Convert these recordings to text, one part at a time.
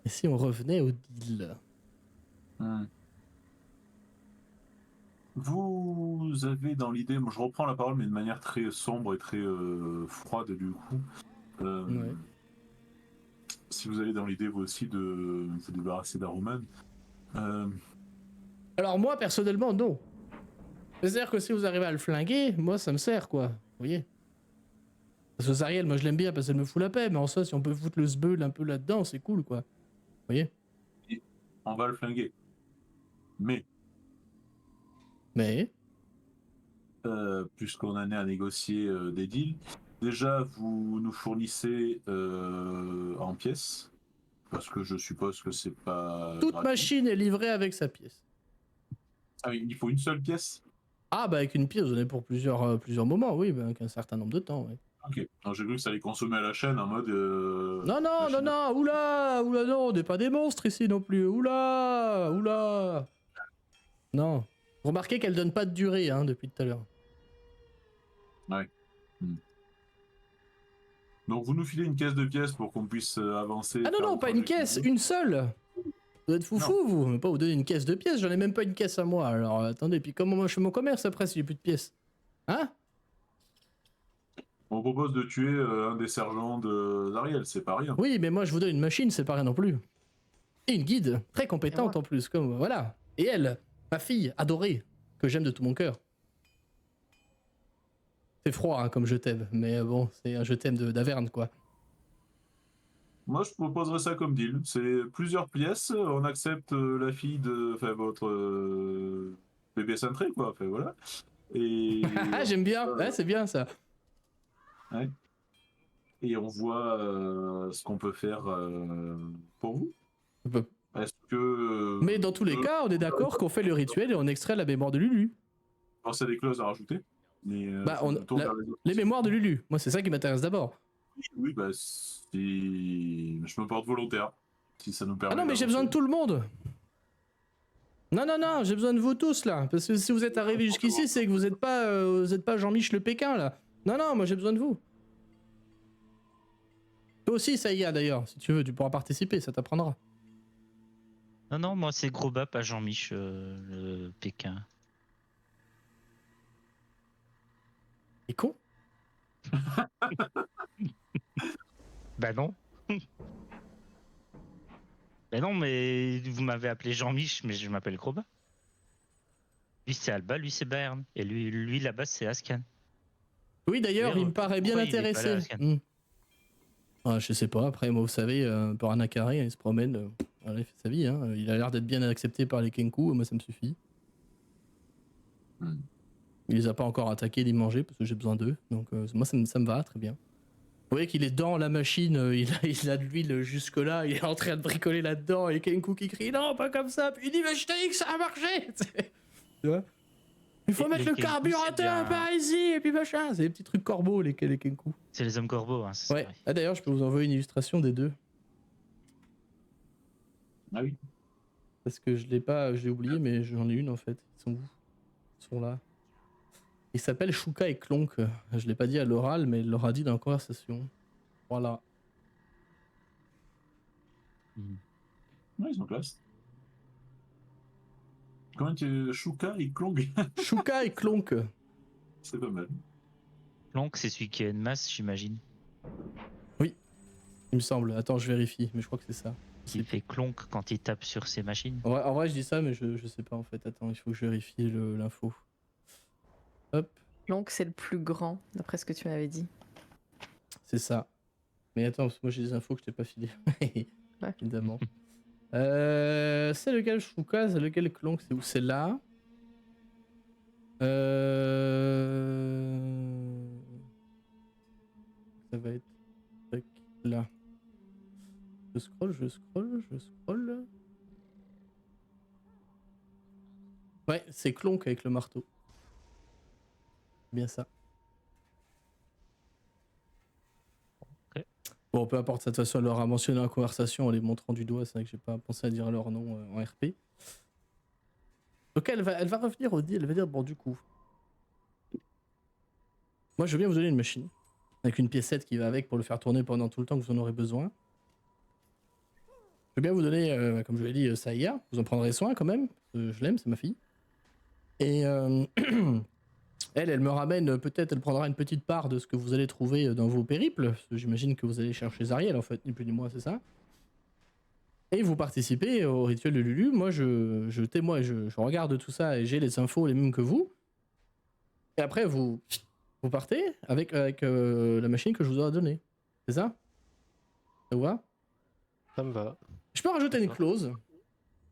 Et si on revenait au deal? Vous avez dans l'idée, moi je reprends la parole mais de manière très sombre et très froide du coup. Ouais. Si vous avez dans l'idée vous aussi de vous débarrasser d'Aruman, Alors moi, personnellement, non. C'est-à-dire que si vous arrivez à le flinguer, moi, ça me sert, quoi. Vous voyez? Parce que Zariel, moi, je l'aime bien parce qu'elle me fout la paix, mais en soi, si on peut foutre le sbeul un peu là-dedans, c'est cool, quoi. Vous voyez? on va le flinguer. Mais Mais... puisqu'on en est à négocier des deals, déjà vous nous fournissez en pièces, parce que je suppose que c'est pas toute gratuit. machine est livrée avec sa pièce. Ah oui, il faut une seule pièce. Ah, bah avec une pièce, vous en avez pour plusieurs moments, oui, bah, avec un certain nombre de temps, oui. Ok. Alors, j'ai cru que ça allait consommer à la chaîne en mode. Non, non, non, Machine à... non, oula, oula, non, on n'est pas des monstres ici non plus, oula, oula. Non. Remarquez qu'elle donne pas de durée, hein, depuis tout à l'heure. Ouais. Donc vous nous filez une caisse de pièces pour qu'on puisse avancer et Ah non, faire non, le pas une trajet. caisse, une seule. Vous êtes Non. foufou, vous. Pas vous donner une caisse de pièces, j'en ai même pas une caisse à moi. Alors attendez, puis comment moi je fais mon commerce après si j'ai plus de pièces? Hein? On propose de tuer un des sergents d'Ariel, c'est pas rien. Oui, mais moi je vous donne une machine, c'est pas rien non plus. Et une guide, très compétente en plus, comme voilà. Et elle, ma fille adorée, que j'aime de tout mon cœur. C'est froid hein, comme je t'aime, mais bon, c'est un je t'aime d'Averne quoi. Moi, je proposerais ça comme deal. C'est plusieurs pièces, on accepte la fille de... Enfin, votre bébé cintré, quoi. Enfin, voilà. Et... J'aime bien, ouais, c'est bien ça. ouais. Et on voit ce qu'on peut faire pour vous. Est-ce que... Mais dans tous les cas, on est d'accord qu'on fait le rituel et on extrait la mémoire de Lulu. penser à des clauses à rajouter, mais Bah, je me tourne vers les autres. les mémoires de Lulu, moi c'est ça qui m'intéresse d'abord. Oui, bah, je me porte volontaire, si ça nous Ah permet non, mais j'ai besoin d'avancer. de tout le monde. Non, non, non, j'ai besoin de vous tous là. Parce que si vous êtes arrivés jusqu'ici, c'est que vous êtes pas Jean-Mich le Pékin là. Non, non, moi j'ai besoin de vous. Toi aussi, ça y est d'ailleurs. Si tu veux, tu pourras participer, ça t'apprendra. Non, non, moi c'est Gros Bap à Jean-Mich, le Pékin. T'es con? Bah non. Bah non, mais vous m'avez appelé Jean-Mich, mais je m'appelle Gros Bap. Lui c'est Alba, lui c'est Bayern. Et lui là-bas c'est Ascan. Oui, d'ailleurs, il me paraît bien Pourquoi il est pas là, intéressé. Ascan Ah, je sais pas, après, moi, vous savez, pour un Akari, il se promène. Voilà, il fait sa vie, hein. Il a l'air d'être bien accepté par les Kenku, moi ça me suffit. Il les a pas encore attaqués ni mangés parce que j'ai besoin d'eux. Donc moi ça me va, très bien. Vous voyez qu'il est dans la machine, il a de l'huile jusque-là, il est en train de bricoler là-dedans, et Kenku qui crie non, pas comme ça, puis il dit mais je t'ai dit que ça a marché. Tu vois? Il faut mettre le Kenku, carburateur par ici, et puis machin. C'est des petits trucs corbeaux, les Kenku. C'est les hommes corbeaux, hein, c'est Ouais. vrai. Ah d'ailleurs, je peux vous envoyer une illustration des deux. Ah oui. Parce que je l'ai oublié, mais j'en ai une en fait. Ils sont où? Ils sont là. Ils s'appellent Shuka et Klonk. Je l'ai pas dit à l'oral, mais il l'aura dit dans la conversation. Voilà. Ouais, ils sont classe. Comment tu... Shuka et Klong. Shuka et Klonk. C'est pas mal. Plonk, c'est celui qui a une masse, j'imagine. Oui, il me semble. Attends, je vérifie, mais je crois que c'est ça. Qui fait clonk quand il tape sur ses machines. En vrai, je dis ça, mais je sais pas en fait. Attends, il faut que je vérifie l'info. Hop, Donc c'est le plus grand, d'après ce que tu m'avais dit. c'est ça. Mais attends, parce que moi j'ai des infos que je t'ai pas filées. Ouais. Évidemment. C'est lequel Shuka, c'est lequel Klonk, c'est où? C'est là. Ça va être tac, là. Je scroll. Ouais, c'est Klonk avec le marteau. Bien ça. Ok. Bon, peu importe, de toute façon, elle leur a mentionné en conversation en les montrant du doigt. C'est vrai que j'ai pas pensé à dire leur nom en RP. Donc elle va revenir au deal, elle va dire bon, du coup. Moi, je veux bien vous donner une machine. Avec une piécette qui va avec pour le faire tourner pendant tout le temps que vous en aurez besoin. Je vais bien vous donner, comme je l'ai dit, Saïa. Vous en prendrez soin quand même. Je l'aime, c'est ma fille. Et elle me ramène, peut-être, elle prendra une petite part de ce que vous allez trouver dans vos périples. Parce que j'imagine que vous allez chercher Zariel, en fait, ni plus ni moins, c'est ça. Et vous participez au rituel de Lulu. Moi, je témoigne, je regarde tout ça et j'ai les infos les mêmes que vous. Et après, vous partez avec la machine que je vous ai donnée. C'est ça? Ça vous va? Ça me va. Je peux rajouter une clause.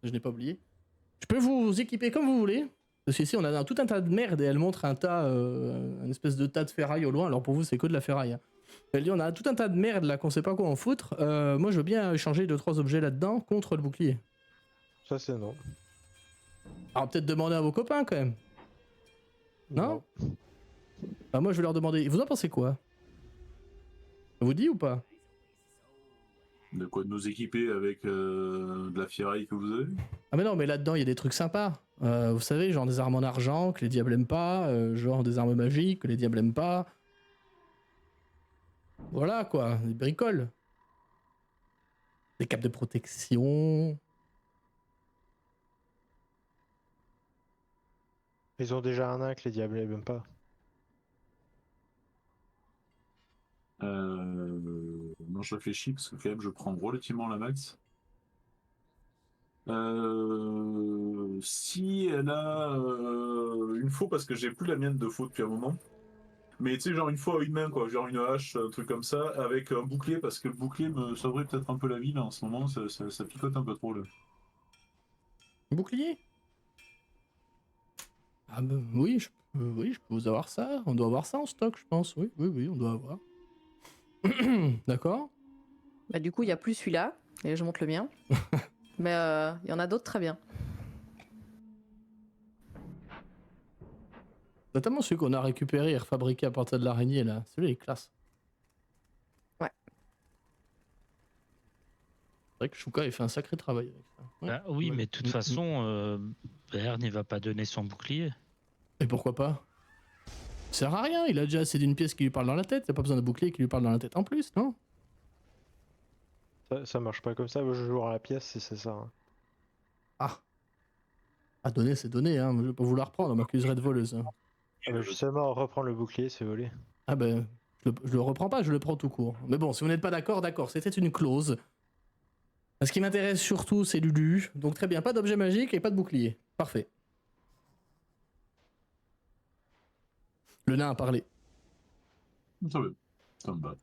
Je n'ai pas oublié. Je peux vous équiper comme vous voulez. Parce qu'ici, on a tout un tas de merde et elle montre un tas, une espèce de tas de ferraille au loin. Alors pour vous, c'est que de la ferraille. Hein. Elle dit, on a tout un tas de merde là qu'on sait pas quoi en foutre. Moi, je veux bien échanger 2-3 objets là-dedans contre le bouclier. Ça, c'est non. Alors peut-être demander à vos copains quand même. Non. Bah, moi, je vais leur demander. Vous en pensez quoi? Ça vous dit ou pas? De quoi de nous équiper avec de la ferraille que vous avez? Ah mais non, mais là-dedans, il y a des trucs sympas. Vous savez, genre des armes en argent que les diables aiment pas, genre des armes magiques que les diables aiment pas. Voilà quoi, des bricoles. Des capes de protection. Ils ont déjà un nain que les diables n'aiment pas. Non, je réfléchis parce que quand même je prends relativement la max. Si elle a une faux, parce que j'ai plus la mienne de faux depuis un moment. Mais tu sais, genre une faux à une main, quoi, genre une hache, un truc comme ça, avec un bouclier, parce que le bouclier me sauverait peut-être un peu la vie là en ce moment, ça picote un peu trop là. Bouclier. Ah bah, oui, oui, je peux vous avoir ça. On doit avoir ça en stock, je pense. Oui, oui, oui, on doit avoir. D'accord. Bah, du coup, il n'y a plus celui-là, et je monte le mien. Mais il y en a d'autres très bien. Notamment celui qu'on a récupéré et refabriqué à partir de l'araignée là. Celui-là est classe. Ouais. C'est vrai que Shuka il fait un sacré travail avec ça. Ouais. Ah oui, Ouais. mais de toute façon, Bern, il va pas donner son bouclier. Et pourquoi pas? Ça sert à rien, il a déjà assez d'une pièce qui lui parle dans la tête, il a pas besoin d'un bouclier qui lui parle dans la tête en plus, non? Ça marche pas comme ça, je joue à la pièce si c'est ça. Hein. Ah. À donner, c'est donné, hein. Je vais pas vous la reprendre, on m'accuserait de voleuse. Hein. Ah, mais justement, reprendre le bouclier, c'est volé. Ah ben, je le reprends pas, je le prends tout court. Mais bon, si vous n'êtes pas d'accord, d'accord, c'était une clause. Ce qui m'intéresse surtout, c'est Lulu. Donc très bien, pas d'objet magique et pas de bouclier. Parfait. Le nain a parlé. Ça va, ça me va.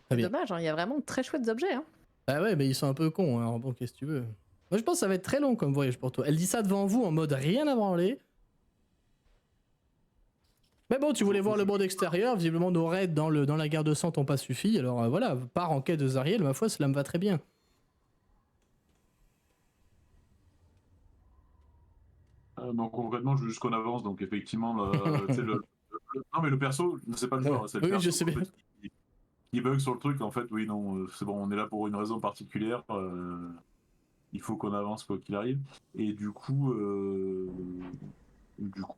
Très bien. Dommage, hein, il y a vraiment de très chouettes objets. Hein. Ah ouais, mais ils sont un peu cons, hein. Alors bon, qu'est-ce que tu veux. Moi je pense que ça va être très long comme voyage pour toi. Elle dit ça devant vous en mode rien à branler. Mais bon, tu voulais voir le monde extérieur, visiblement nos raids dans la guerre de sang t'ont pas suffi, alors voilà, pars en quête de Zariel, ma foi, cela me va très bien. Donc concrètement, je veux juste qu'on avance, donc effectivement, tu sais, non mais le perso, c'est pas le genre, c'est le Oui, perso, je sais en bien. fait, il bug sur le truc, en fait, oui, non, c'est bon, on est là pour une raison particulière, il faut qu'on avance quoi qu'il arrive, et du coup,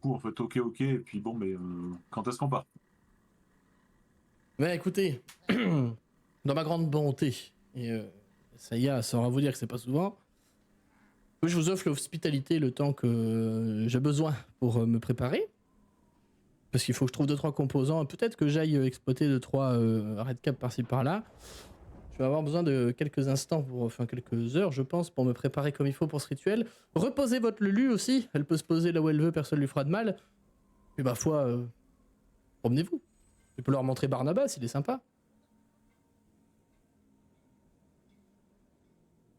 en fait, ok, et puis bon, mais quand est-ce qu'on part? Mais écoutez, dans ma grande bonté, et ça y est, ça va vous dire que c'est pas souvent, je vous offre l'hospitalité le temps que j'ai besoin pour me préparer. Parce qu'il faut que je trouve 2-3 composants. Peut-être que j'aille exploiter 2-3 redcaps par-ci par-là. Je vais avoir besoin de quelques instants, enfin quelques heures, je pense, pour me préparer comme il faut pour ce rituel. Reposez votre Lulu aussi. Elle peut se poser là où elle veut, personne lui fera de mal. Et ma foi, promenez-vous. Je peux leur montrer Barnabas, il est sympa.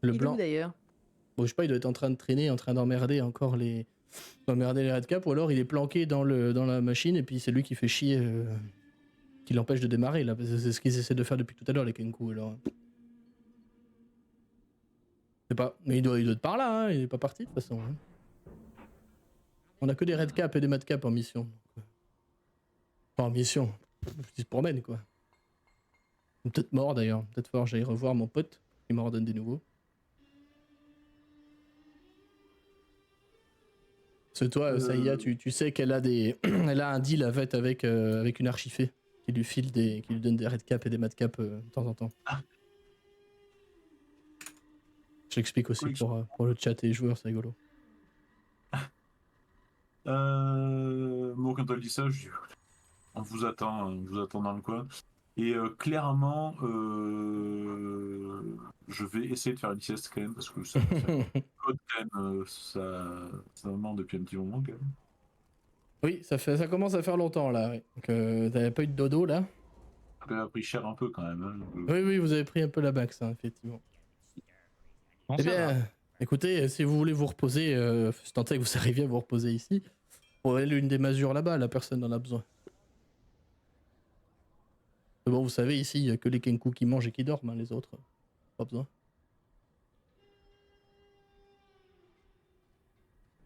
Le Il est blanc. où d'ailleurs? Bon, je sais pas, il doit être en train de traîner, en train d'emmerder encore d'emmerder les redcaps, ou alors il est planqué dans la machine et puis c'est lui qui fait chier, qui l'empêche de démarrer là, parce que c'est ce qu'ils essaient de faire depuis tout à l'heure les Kenku, alors. Je sais pas, mais il doit être par là, hein, il est pas parti de toute façon. Hein. On a que des redcaps et des madcaps en mission. Enfin, en mission, ils se promènent quoi. Ils sont peut-être mort d'ailleurs, peut-être falloir que j'aille revoir mon pote, qui m'en redonne des nouveaux. Parce que toi, Saïa, tu sais qu'elle a elle a un deal avec une archifée qui lui donne des redcaps et des madcaps de temps en temps. Je l'explique aussi Oui. pour le chat et les joueurs, c'est rigolo. Moi, quand elle dit ça, je dis on vous attend dans le coin. Et clairement, je vais essayer de faire une sieste quand même, parce que ça code quand même, ça me manque depuis un petit moment quand même. Oui, ça commence à faire longtemps là. Ouais. Donc, t'avais pas eu de dodo là? Ça a pris cher un peu quand même. Hein. Oui, vous avez pris un peu la max, hein, effectivement. Bon, Eh ça va. bien, écoutez, si vous voulez vous reposer, c'est tenté que vous arriviez à vous reposer ici. Pour aller l'une des masures là-bas, la personne n'en a besoin. Mais bon, vous savez, ici, il n'y a que les Kenku qui mangent et qui dorment, hein, les autres, pas besoin.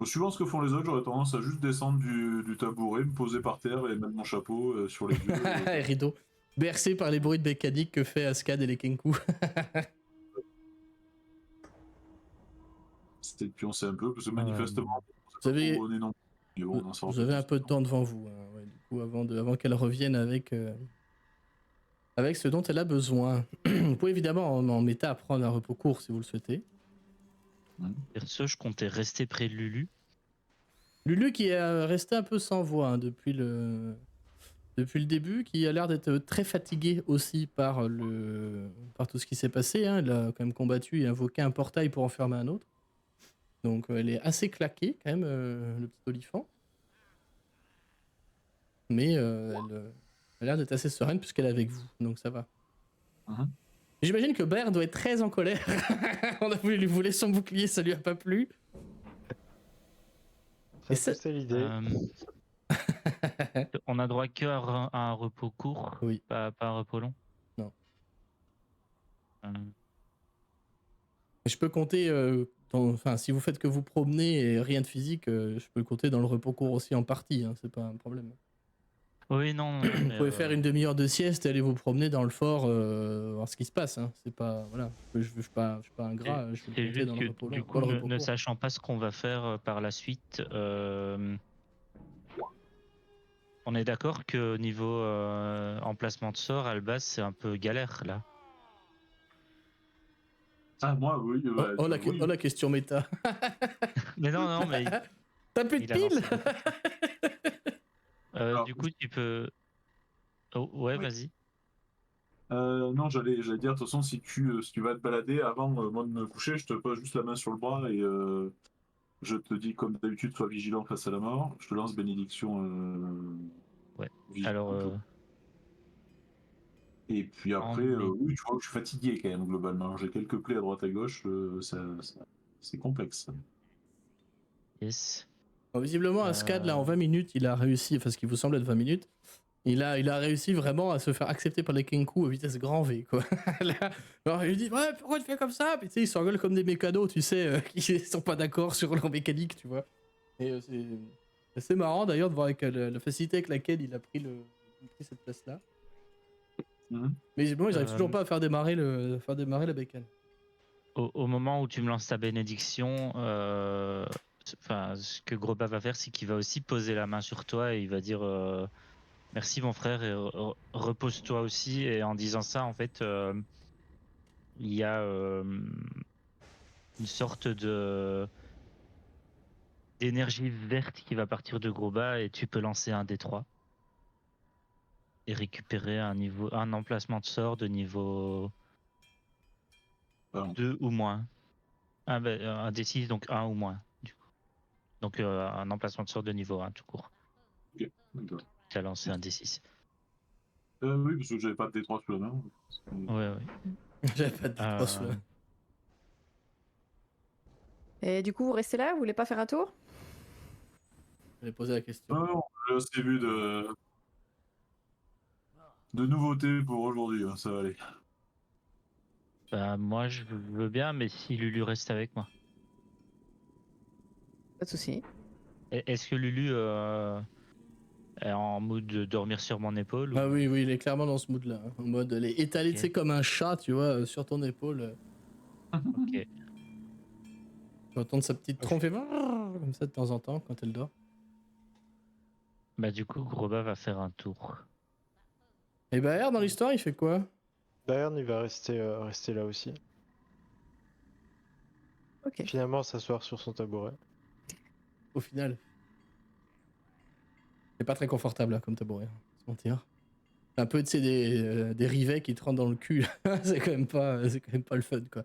Suivant ce que font les autres, j'aurais tendance à juste descendre du tabouret, me poser par terre et mettre mon chapeau sur les yeux. Rideau. Bercé par les bruits de mécanique que fait Askad et les Kenku. C'était de pioncer un peu, parce que manifestement, Vous avez- trop bonnet non plus. Mais bon, on en sort Vous avez un peu de temps devant vous, hein, ouais, du coup, avant qu'elle revienne avec ce dont elle a besoin. Vous pouvez évidemment en méta prendre un repos court si vous le souhaitez. Perso, je comptais rester près de Lulu. Lulu qui est resté un peu sans voix hein, depuis le début, qui a l'air d'être très fatiguée aussi par tout ce qui s'est passé. Hein. Elle a quand même combattu et invoqué un portail pour enfermer un autre. Donc elle est assez claquée quand même, le petit olifant. Mais elle a l'air d'être assez sereine puisqu'elle est avec vous, donc ça va. Mhm. J'imagine que Baird doit être très en colère. On a voulu lui voler son bouclier, ça lui a pas plu. Et ça- C'est l'idée. On a droit qu'à un repos court, Oui. pas un repos long. Non. Euh, Je peux compter, enfin si vous faites que vous promenez et rien de physique, je peux compter dans le repos court aussi en partie, hein, c'est pas un problème. Oui, non. Vous pouvez faire une demi-heure de sieste et aller vous promener dans le fort, voir ce qui se passe. Hein. C'est pas, voilà, je suis pas ingrat, je peux C'est le compter juste dans le que repos du long, coup, dans le repos ne court. sachant pas ce qu'on va faire par la suite, on est d'accord que niveau emplacement de sort, Albas, c'est un peu galère là. Ah, moi, oui. Oh, oui. la question méta. Mais non, mais T'as plus de il a lancé piles. beaucoup. Alors, Du coup, tu peux. Oh, ouais, oui. vas-y. Non, j'allais dire, de toute façon, si tu vas te balader, avant moi de me coucher, je te pose juste la main sur le bras et je te dis, comme d'habitude, sois vigilant face à la mort. Je te lance bénédiction. Ouais. Vigilant, Alors, et puis après, oui, tu vois que je suis fatigué quand même, globalement. J'ai quelques plaies à droite à gauche, c'est complexe. yes. Bon, visiblement, Askad, là, en 20 minutes, il a réussi, enfin, ce qui vous semble être 20 minutes, il a réussi vraiment à se faire accepter par les Kenku à vitesse grand V, quoi. Là, alors, il lui dit, ouais, pourquoi tu fais comme ça? Puis tu sais, ils s'engueulent comme des mécanos, tu sais, qui sont pas d'accord sur leur mécanique, tu vois. Et c'est assez marrant d'ailleurs de voir avec la facilité avec laquelle il a pris cette place-là. Mhm. Mais bon, ils n'arrivent Euh, toujours pas à faire démarrer la bécane. Au moment où tu me lances ta bénédiction, enfin, ce que Groba va faire, c'est qu'il va aussi poser la main sur toi et il va dire merci mon frère et repose-toi aussi. Et en disant ça, en fait, il y a une sorte de d'énergie verte qui va partir de Groba et tu peux lancer un D3 et récupérer un emplacement de sort de niveau Pardon. 2 ou moins. Un D6, donc 1 ou moins, du coup. Donc un emplacement de sort de niveau 1 tout court. Ok, d'accord. Tu as lancé un D6. Oui, parce que j'avais pas de D3 sous la main. Ouais. J'avais pas de D3 sous la main. Et du coup, vous restez là? Vous voulez pas faire un tour? J'avais posé la question. Non, j'ai assez vu de nouveautés pour aujourd'hui, hein, ça va aller. Bah, moi, je veux bien, mais si Lulu reste avec moi. Pas de souci. Est-ce que Lulu est en mood de dormir sur mon épaule Ah ou... oui, il est clairement dans ce mood-là. Hein. En mode, elle est étalée, Ok. tu sais, comme un chat, tu vois, sur ton épaule. Ok. Tu entends sa petite trompe fait comme ça de temps en temps quand elle dort. Bah, du coup, Groba va faire un tour. Et bah, R dans l'histoire, il fait quoi? Bayern, il va rester là aussi. Ok. Finalement, s'asseoir sur son tabouret. Au final. C'est pas très confortable là, comme tabouret, hein, faut se mentir. Un peu, tu sais, des rivets qui te rentrent dans le cul. C'est quand même pas le fun, quoi.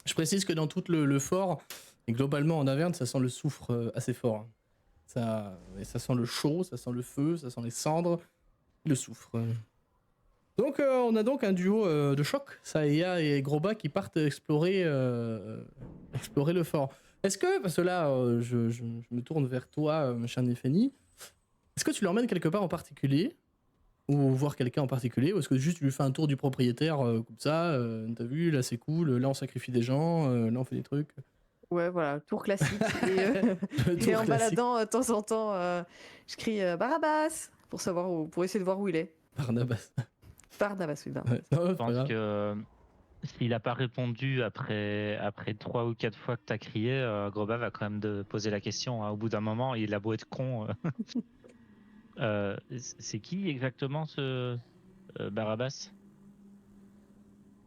Je précise que dans tout le fort, et globalement en Averne, ça sent le soufre assez fort, hein. Ça sent le chaud, ça sent le feu, ça sent les cendres, le soufre. Donc on a donc un duo de choc, Saïa et Groba, qui partent explorer le fort. Est-ce que, parce que là je me tourne vers toi, cher Nefeni, est-ce que tu l'emmènes quelque part en particulier, ou voir quelqu'un en particulier, ou est-ce que juste tu lui fais un tour du propriétaire comme ça, t'as vu, là c'est cool, là on sacrifie des gens, là on fait des trucs. Ouais, voilà, tour classique. Le Et tour en classique. baladant, de temps en temps, je crie Barabas pour essayer de voir où il est. Barnabas. Barnabas, oui, Barnabas. Ouais, non, Je c'est pas pense grave. que s'il n'a pas répondu après 3 ou 4 fois que tu as crié, Groba va quand même de poser la question, hein. Au bout d'un moment, il a beau être con. C'est qui exactement ce Barabbas?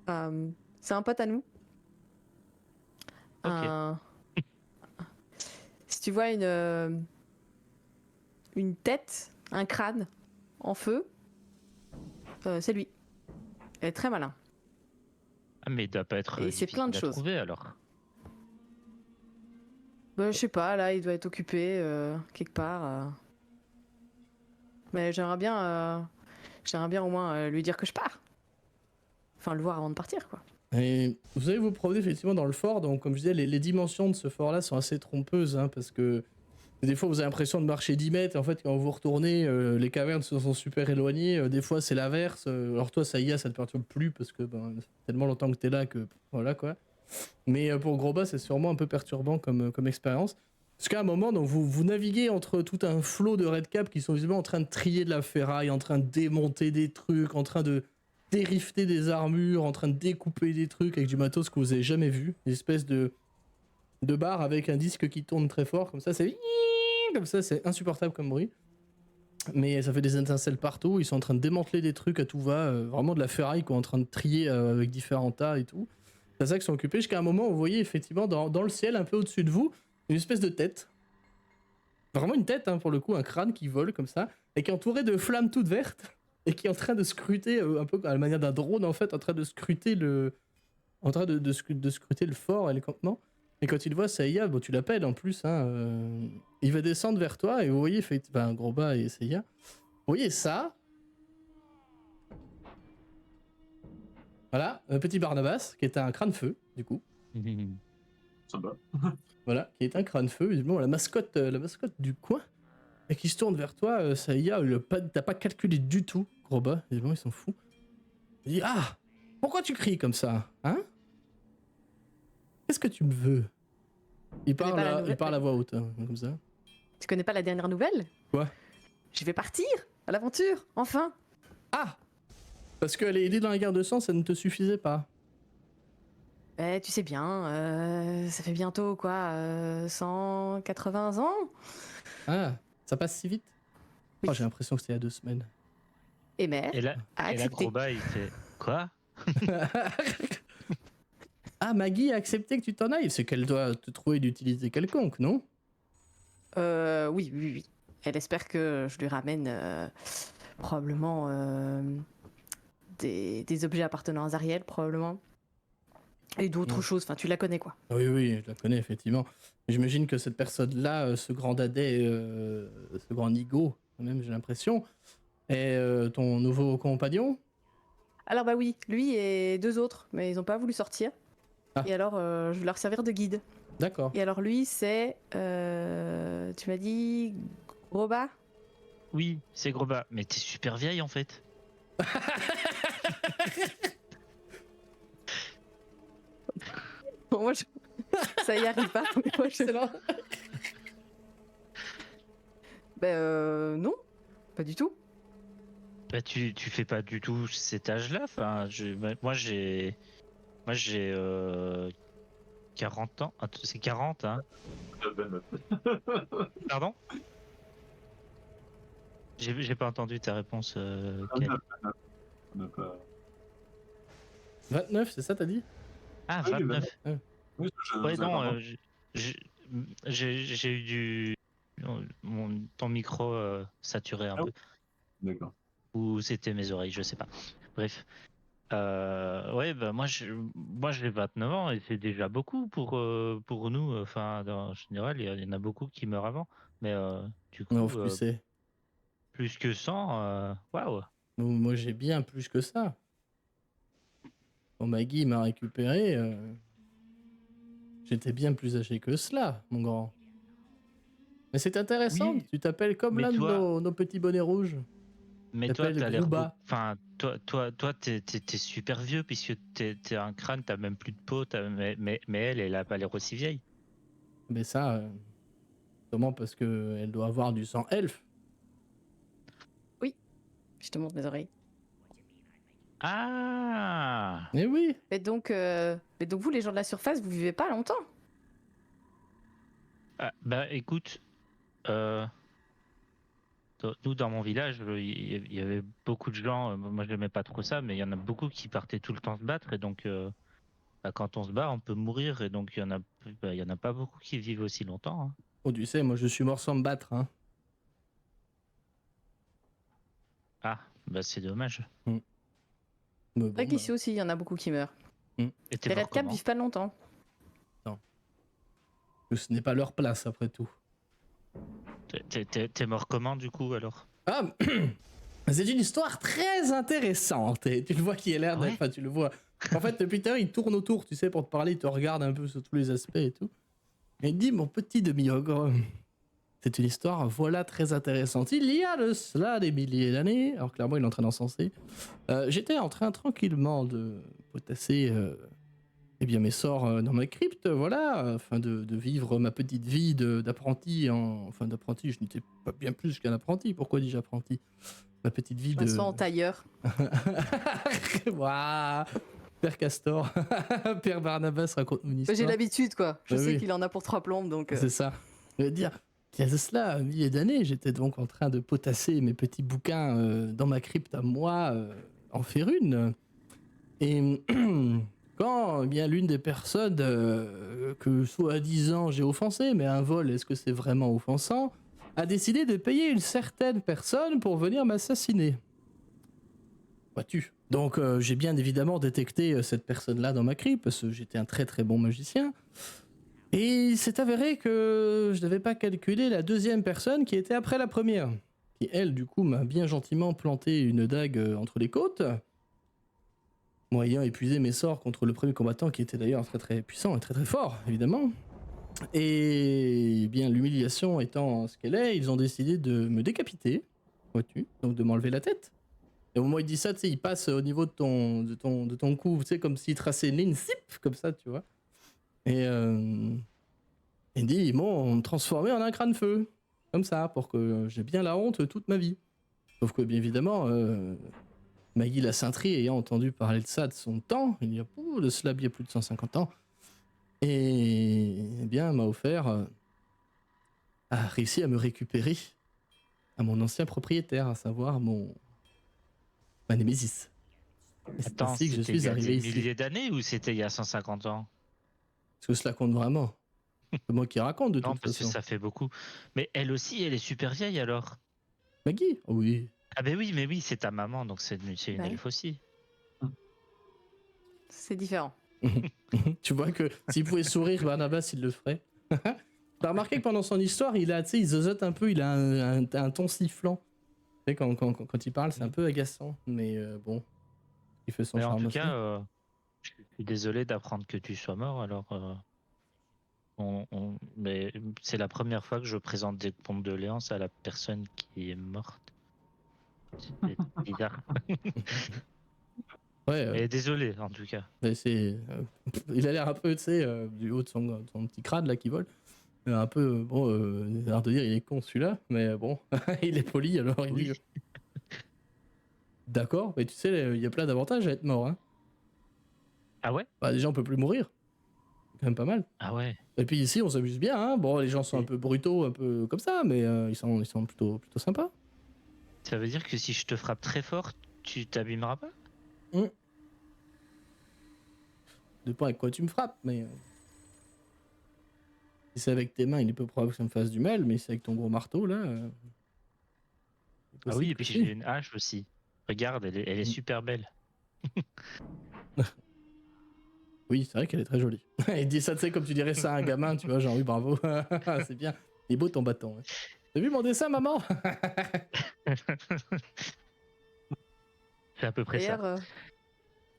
C'est un pote à nous. Ok. Si tu vois une tête, un crâne en feu, c'est lui. Elle est très malin. Ah, mais il doit pas être Et c'est difficile plein de à choses. trouver alors. Bah, je sais pas, là, il doit être occupé quelque part. Mais j'aimerais bien au moins lui dire que je pars. Enfin, le voir avant de partir, quoi. Et vous allez vous promener effectivement dans le fort, donc comme je disais, les dimensions de ce fort-là sont assez trompeuses, hein, parce que des fois vous avez l'impression de marcher 10 mètres, et en fait quand vous retournez, les cavernes sont super éloignées, des fois c'est l'inverse, alors toi ça y est, ça te perturbe plus, parce que ben, ça fait tellement longtemps que t'es là que voilà quoi. Mais pour Groba c'est sûrement un peu perturbant comme expérience. Parce qu'à un moment, donc, vous naviguez entre tout un flot de redcaps qui sont visiblement en train de trier de la ferraille, en train de démonter des trucs, en train de dérifter des armures, en train de découper des trucs avec du matos que vous avez jamais vu. Une espèce de barre avec un disque qui tourne très fort, comme ça, c'est insupportable comme bruit. Mais ça fait des étincelles partout, ils sont en train de démanteler des trucs à tout va, vraiment de la ferraille qu'on est en train de trier avec différents tas et tout. C'est ça qu'ils sont occupés, jusqu'à un moment où vous voyez effectivement dans le ciel, un peu au-dessus de vous, une espèce de tête. Vraiment une tête, hein, pour le coup, un crâne qui vole comme ça, et qui est entouré de flammes toutes vertes, et qui est en train de scruter, un peu à la manière d'un drone en fait, en train de scruter de scruter le fort et les campements. Et quand il voit Seiya, bon tu l'appelles en plus, hein, il va descendre vers toi, et vous voyez, Groba et Seiya, vous voyez ça. Voilà, un petit Barnabas, qui est un crâne-feu, du coup. Ça va. Voilà, qui est un crâne-feu, visiblement la mascotte du coin, et qui se tourne vers toi, Seiya, t'as pas calculé du tout, Groba, visiblement ils sont fous. Il dit, ah, pourquoi tu cries comme ça, hein? Qu'est-ce que tu me veux? Il parle à voix haute, hein, comme ça. Tu connais pas la dernière nouvelle? Quoi? Je vais partir à l'aventure, enfin. Ah! Parce que les idées dans la guerre de sang, ça ne te suffisait pas. Tu sais bien, ça fait bientôt quoi, 180 ans? Ah, ça passe si vite? Oui. Oh, j'ai l'impression que c'était il y a 2 semaines. Et mère Et là, a accepté. Groba, il fait quoi? Ah, Maggie a accepté que tu t'en ailles. C'est qu'elle doit te trouver d'utilité quelconque, non? Oui. Elle espère que je lui ramène probablement des objets appartenant à Zariel, probablement. Et d'autres choses, enfin tu la connais quoi. Oui, je la connais effectivement. J'imagine que cette personne-là, ce grand dadais, ce grand nigo, même j'ai l'impression, est ton nouveau compagnon? Alors bah oui, lui et 2 autres, mais ils ont pas voulu sortir. Ah. Et alors je vais leur servir de guide. D'accord. Et alors lui c'est, tu m'as dit Groba? Oui, c'est Groba. Mais t'es super vieille en fait. Bon, moi ça y arrive pas. Mais moi, Excellent. Non, pas du tout. Bah tu fais pas du tout cet âge-là. Enfin, moi j'ai 40 ans. Ah, c'est 40, hein. Pardon? J'ai pas entendu ta réponse. Kay. 29, c'est ça t'as dit? Ah, Oui, 29. Oui, Ouais, vous avez non, raison. j'ai eu du. Ton micro saturé un Ah peu. oui. D'accord. Ou c'était mes oreilles, je sais pas. Bref. Ouais, bah moi j'ai 29 ans et c'est déjà beaucoup pour nous. Enfin, en général, il y en a beaucoup qui meurent avant. Mais du Non, coup, tu sais. plus que 100, waouh. Moi, j'ai bien plus que ça. Quand Maggie m'a récupéré, j'étais bien plus âgé que cela, mon grand. Mais c'est intéressant, Oui, tu t'appelles comme mais l'un de toi, nos petits bonnets rouges. Tu mais toi, t'appelles t'as l'air beau. Grouba. Enfin, toi, t'es super vieux puisque t'es un crâne, t'as même plus de peau. Mais elle a pas l'air aussi vieille. Mais ça, sûrement parce qu'elle doit avoir du sang elfe. Oui, je te montre mes oreilles. Ah, Mais oui, Mais donc vous, les gens de la surface, vous vivez pas longtemps. bah écoute. Euh, Nous, dans mon village, il y avait beaucoup de gens. Moi, je n'aimais pas trop ça, mais il y en a beaucoup qui partaient tout le temps se battre. Et donc, bah, quand on se bat, on peut mourir. Et donc, il y en a pas beaucoup qui vivent aussi longtemps, hein. oh, tu sais, moi je suis mort sans me battre. Hein. Ah, bah c'est dommage. Mais C'est bon, vrai bah, qu'ici aussi, il y en a beaucoup qui meurent. Et t'es Les mort Red Cap comment? vivent pas longtemps. ce n'est pas leur place après tout. T'es mort comment, du coup, alors? Ah, c'est une histoire très intéressante. Et tu le vois qui a l'air d'être. Ouais. Enfin, tu le vois. En fait, depuis tout à l'heure, il tourne autour, tu sais, pour te parler, il te regarde un peu sur tous les aspects et tout. Et il dit, mon petit demi-ogre, c'est une histoire, voilà, très intéressante. Il y a de cela des milliers d'années, alors clairement, il est en train d'encenser. J'étais en train tranquillement de potasser eh bien, mes sorts dans ma crypte, voilà, afin de vivre ma petite vie d'apprenti. Enfin, d'apprenti, je n'étais pas bien plus qu'un apprenti. Pourquoi dis-je apprenti? Ma petite vie de. Soit en tailleur. Waouh, Père Castor, Père Barnabas, raconte-nous une histoire. J'ai l'habitude, quoi. Je Bah sais oui. qu'il en a pour 3 plombes, donc. C'est ça. Je veux dire, il y a de cela un millier d'années, j'étais donc en train de potasser mes petits bouquins dans ma crypte à moi, en faire une. Et quand eh bien l'une des personnes que soi-disant j'ai offensé, mais un vol, est-ce que c'est vraiment offensant, a décidé de payer une certaine personne pour venir m'assassiner. Vois-tu. Donc j'ai bien évidemment détecté cette personne-là dans ma crypte, parce que j'étais un très très bon magicien. Et il s'est avéré que je n'avais pas calculé la deuxième personne qui était après la première. Qui, elle, du coup, m'a bien gentiment planté une dague entre les côtes. Moi, ayant épuisé mes sorts contre le premier combattant, qui était d'ailleurs très très puissant et très très fort, évidemment. Et bien, l'humiliation étant ce qu'elle est, ils ont décidé de me décapiter, vois-tu, donc de m'enlever la tête. Et au moment où il dit ça, tu sais, il passe au niveau de ton cou, tu sais, comme s'il traçait une ligne, zip, comme ça, tu vois. Et il dit, ils m'ont transformé en un crâne-feu, comme ça, pour que j'ai bien la honte toute ma vie. Sauf que, bien évidemment, Maggie la Saintrie, ayant entendu parler de ça de son temps, il y a de cela bien plus de 150 ans, et eh bien m'a offert, a réussi à me récupérer à mon ancien propriétaire, à savoir ma némésis. Et c'est Attends, ainsi que je c'était il suis y a des arrivé ici. milliers d'années ou c'était il y a 150 ans? Est-ce que cela compte vraiment? C'est moi qui raconte de Non, toute parce que façon. ça fait beaucoup. Mais elle aussi, elle est super vieille alors. Maggie? Oh oui. Ah ben oui, mais oui, c'est ta maman, donc c'est une Ouais. elfe aussi. C'est différent. Tu vois que s'il pouvait sourire, Barnabas, il le ferait. T'as remarqué que pendant son histoire, il a, tu sais, il zozote un peu, il a un ton sifflant. Tu sais, quand il parle, c'est un peu agaçant, mais bon, il fait son Mais en charme tout aussi. cas, je suis désolé d'apprendre que tu sois mort. Alors, mais c'est la première fois que je présente des condoléances à la personne qui est morte. C'est bizarre. Ouais, Mais désolé, en tout cas. mais c'est, il a l'air un peu, tu sais, du haut de son petit crâne là qui vole. Un peu, bon, il a l'air de dire il est con celui-là, mais bon, il est poli alors il Oui. dit d'accord, mais tu sais, il y a plein d'avantages à être mort. Hein. Ah ouais? Bah, déjà, on peut plus mourir. C'est quand même pas mal. Ah ouais. Et puis ici, on s'amuse bien. Hein. Bon, les gens sont un Et- peu brutaux, un peu comme ça, mais ils sont plutôt sympas. Ça veut dire que si je te frappe très fort, tu t'abîmeras pas? Mm. dépend avec quoi tu me frappes, mais. Si c'est avec tes mains, il est peu probable que ça me fasse du mal, mais si c'est avec ton gros marteau, là. C'est Ah possible oui, et que puis si. j'ai une hache aussi. Regarde, elle est Mm. super belle. Oui, c'est vrai qu'elle est très jolie. Il dit ça, tu sais, comme tu dirais ça à un gamin, tu vois, genre, oui, bravo, c'est bien. Il est beau ton bâton. Ouais. T'as vu mon dessin, maman? C'est à peu près ça.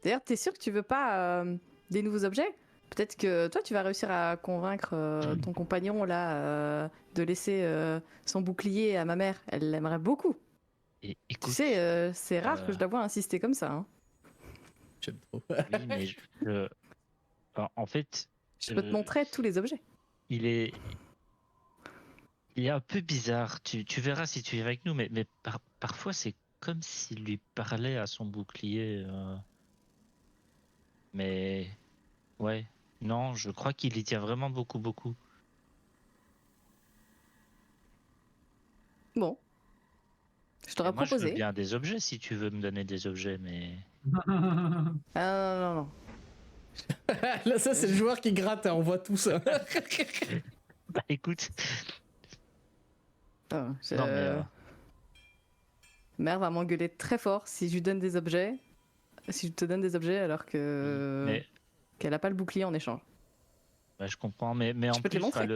D'ailleurs, t'es sûr que tu veux pas des nouveaux objets? Peut-être que toi, tu vas réussir à convaincre ton compagnon là de laisser son bouclier à ma mère. Elle l'aimerait beaucoup. Et Tu écoute, sais, c'est rare que je la vois insister comme ça. Hein. J'aime trop. oui, mais en fait, Je peux te euh, montrer tous les objets. il est, il est un peu bizarre. Tu verras si tu es avec nous, mais parfois c'est comme s'il lui parlait à son bouclier. Mais ouais, non, je crois qu'il y tient vraiment beaucoup, beaucoup. Bon, je Et t'aurais moi, je veux proposé. bien des objets si tu veux me donner des objets, mais Ah non, non, non. Là, ça, c'est le joueur qui gratte, hein, on voit tout ça. bah écoute, Non, non mais Mère va m'engueuler très fort si je lui donne des objets. Si je te donne des objets alors oui, que mais qu'elle a pas le bouclier en échange. bah, je comprends, mais Je en peux te les plus, montrer.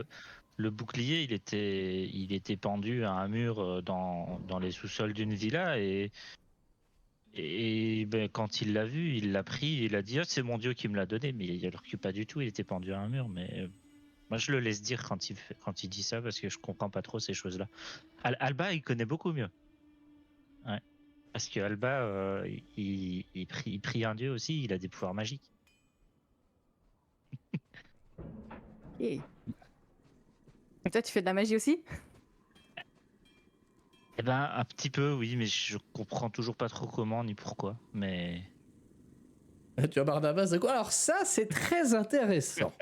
le bouclier, il était pendu à un mur dans les sous-sols d'une villa et ben, quand il l'a vu, il l'a pris, il a dit ah, c'est mon dieu qui me l'a donné, mais alors que pas du tout, il était pendu à un mur. Mais moi, je le laisse dire quand il dit ça parce que je comprends pas trop ces choses-là. Alba, il connaît beaucoup mieux. Ouais. Parce que Alba, il prie un dieu aussi, il a des pouvoirs magiques. Et toi, tu fais de la magie aussi? Eh ben, un petit peu, oui, mais je comprends toujours pas trop comment ni pourquoi. Mais Tu as Barnabas de quoi? Alors, ça, c'est très intéressant.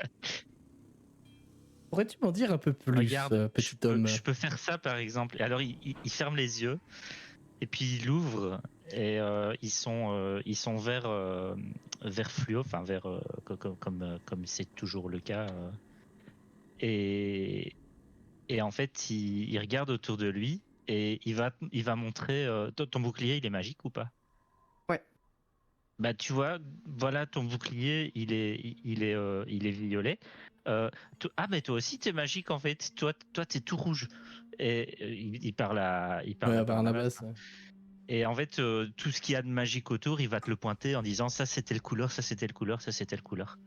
Pourrais-tu m'en dire un peu plus, regarde, petit homme? je peux faire ça par exemple. Et alors, il ferme les yeux et puis il ouvre et ils sont vert fluo, enfin vert comme c'est toujours le cas. Et, et en fait, il regarde autour de lui et il va montrer ton bouclier, il est magique ou pas? Ouais. Bah tu vois, voilà ton bouclier, il est violet. Ah mais toi aussi t'es magique en fait. Toi t'es tout rouge. Et il parle à Ouais, Barnabas. Barnabas. Ouais. Et en fait, tout ce qu'il y a de magique autour, il va te le pointer en disant ça c'est telle couleur, ça c'est telle couleur, ça c'est telle couleur.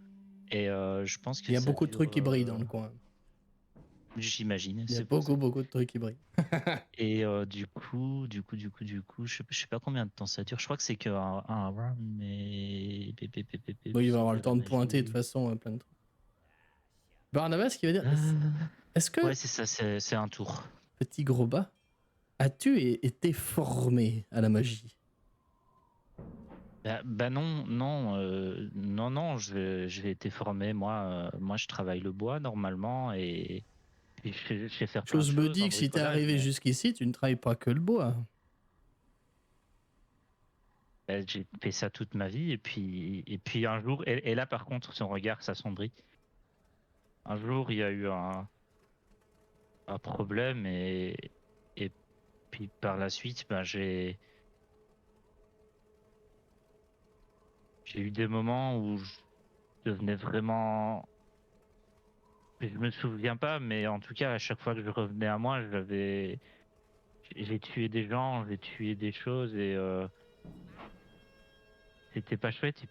Et je pense que Il y a ça beaucoup de dure. trucs qui brillent dans le coin. J'imagine, Il y a c'est pour ça. beaucoup de trucs qui brillent. Et du coup, je sais pas combien de temps ça dure. Je crois que c'est qu'un round, mais Bon, il va avoir le de la temps de pointer de toute magie. façon plein de trucs. Barnabas qui va dire, est-ce que, Ouais, c'est ça, c'est un tour. petit gros bas, as-tu été formé à la magie? Bah non, non, non, j'ai été formé. Moi, je travaille le bois normalement et je sais faire plein de Chose me choses dit en que si t'es bricolage, arrivé mais jusqu'ici, tu ne travailles pas que le bois. bah, j'ai fait ça toute ma vie. Et puis un jour, et là par contre, son regard s'assombrit. Un jour, il y a eu un problème et puis par la suite, ben, j'ai eu des moments où je devenais vraiment. Je me souviens pas, mais en tout cas, à chaque fois que je revenais à moi, j'ai tué des gens, j'ai tué des choses et c'était pas chouette.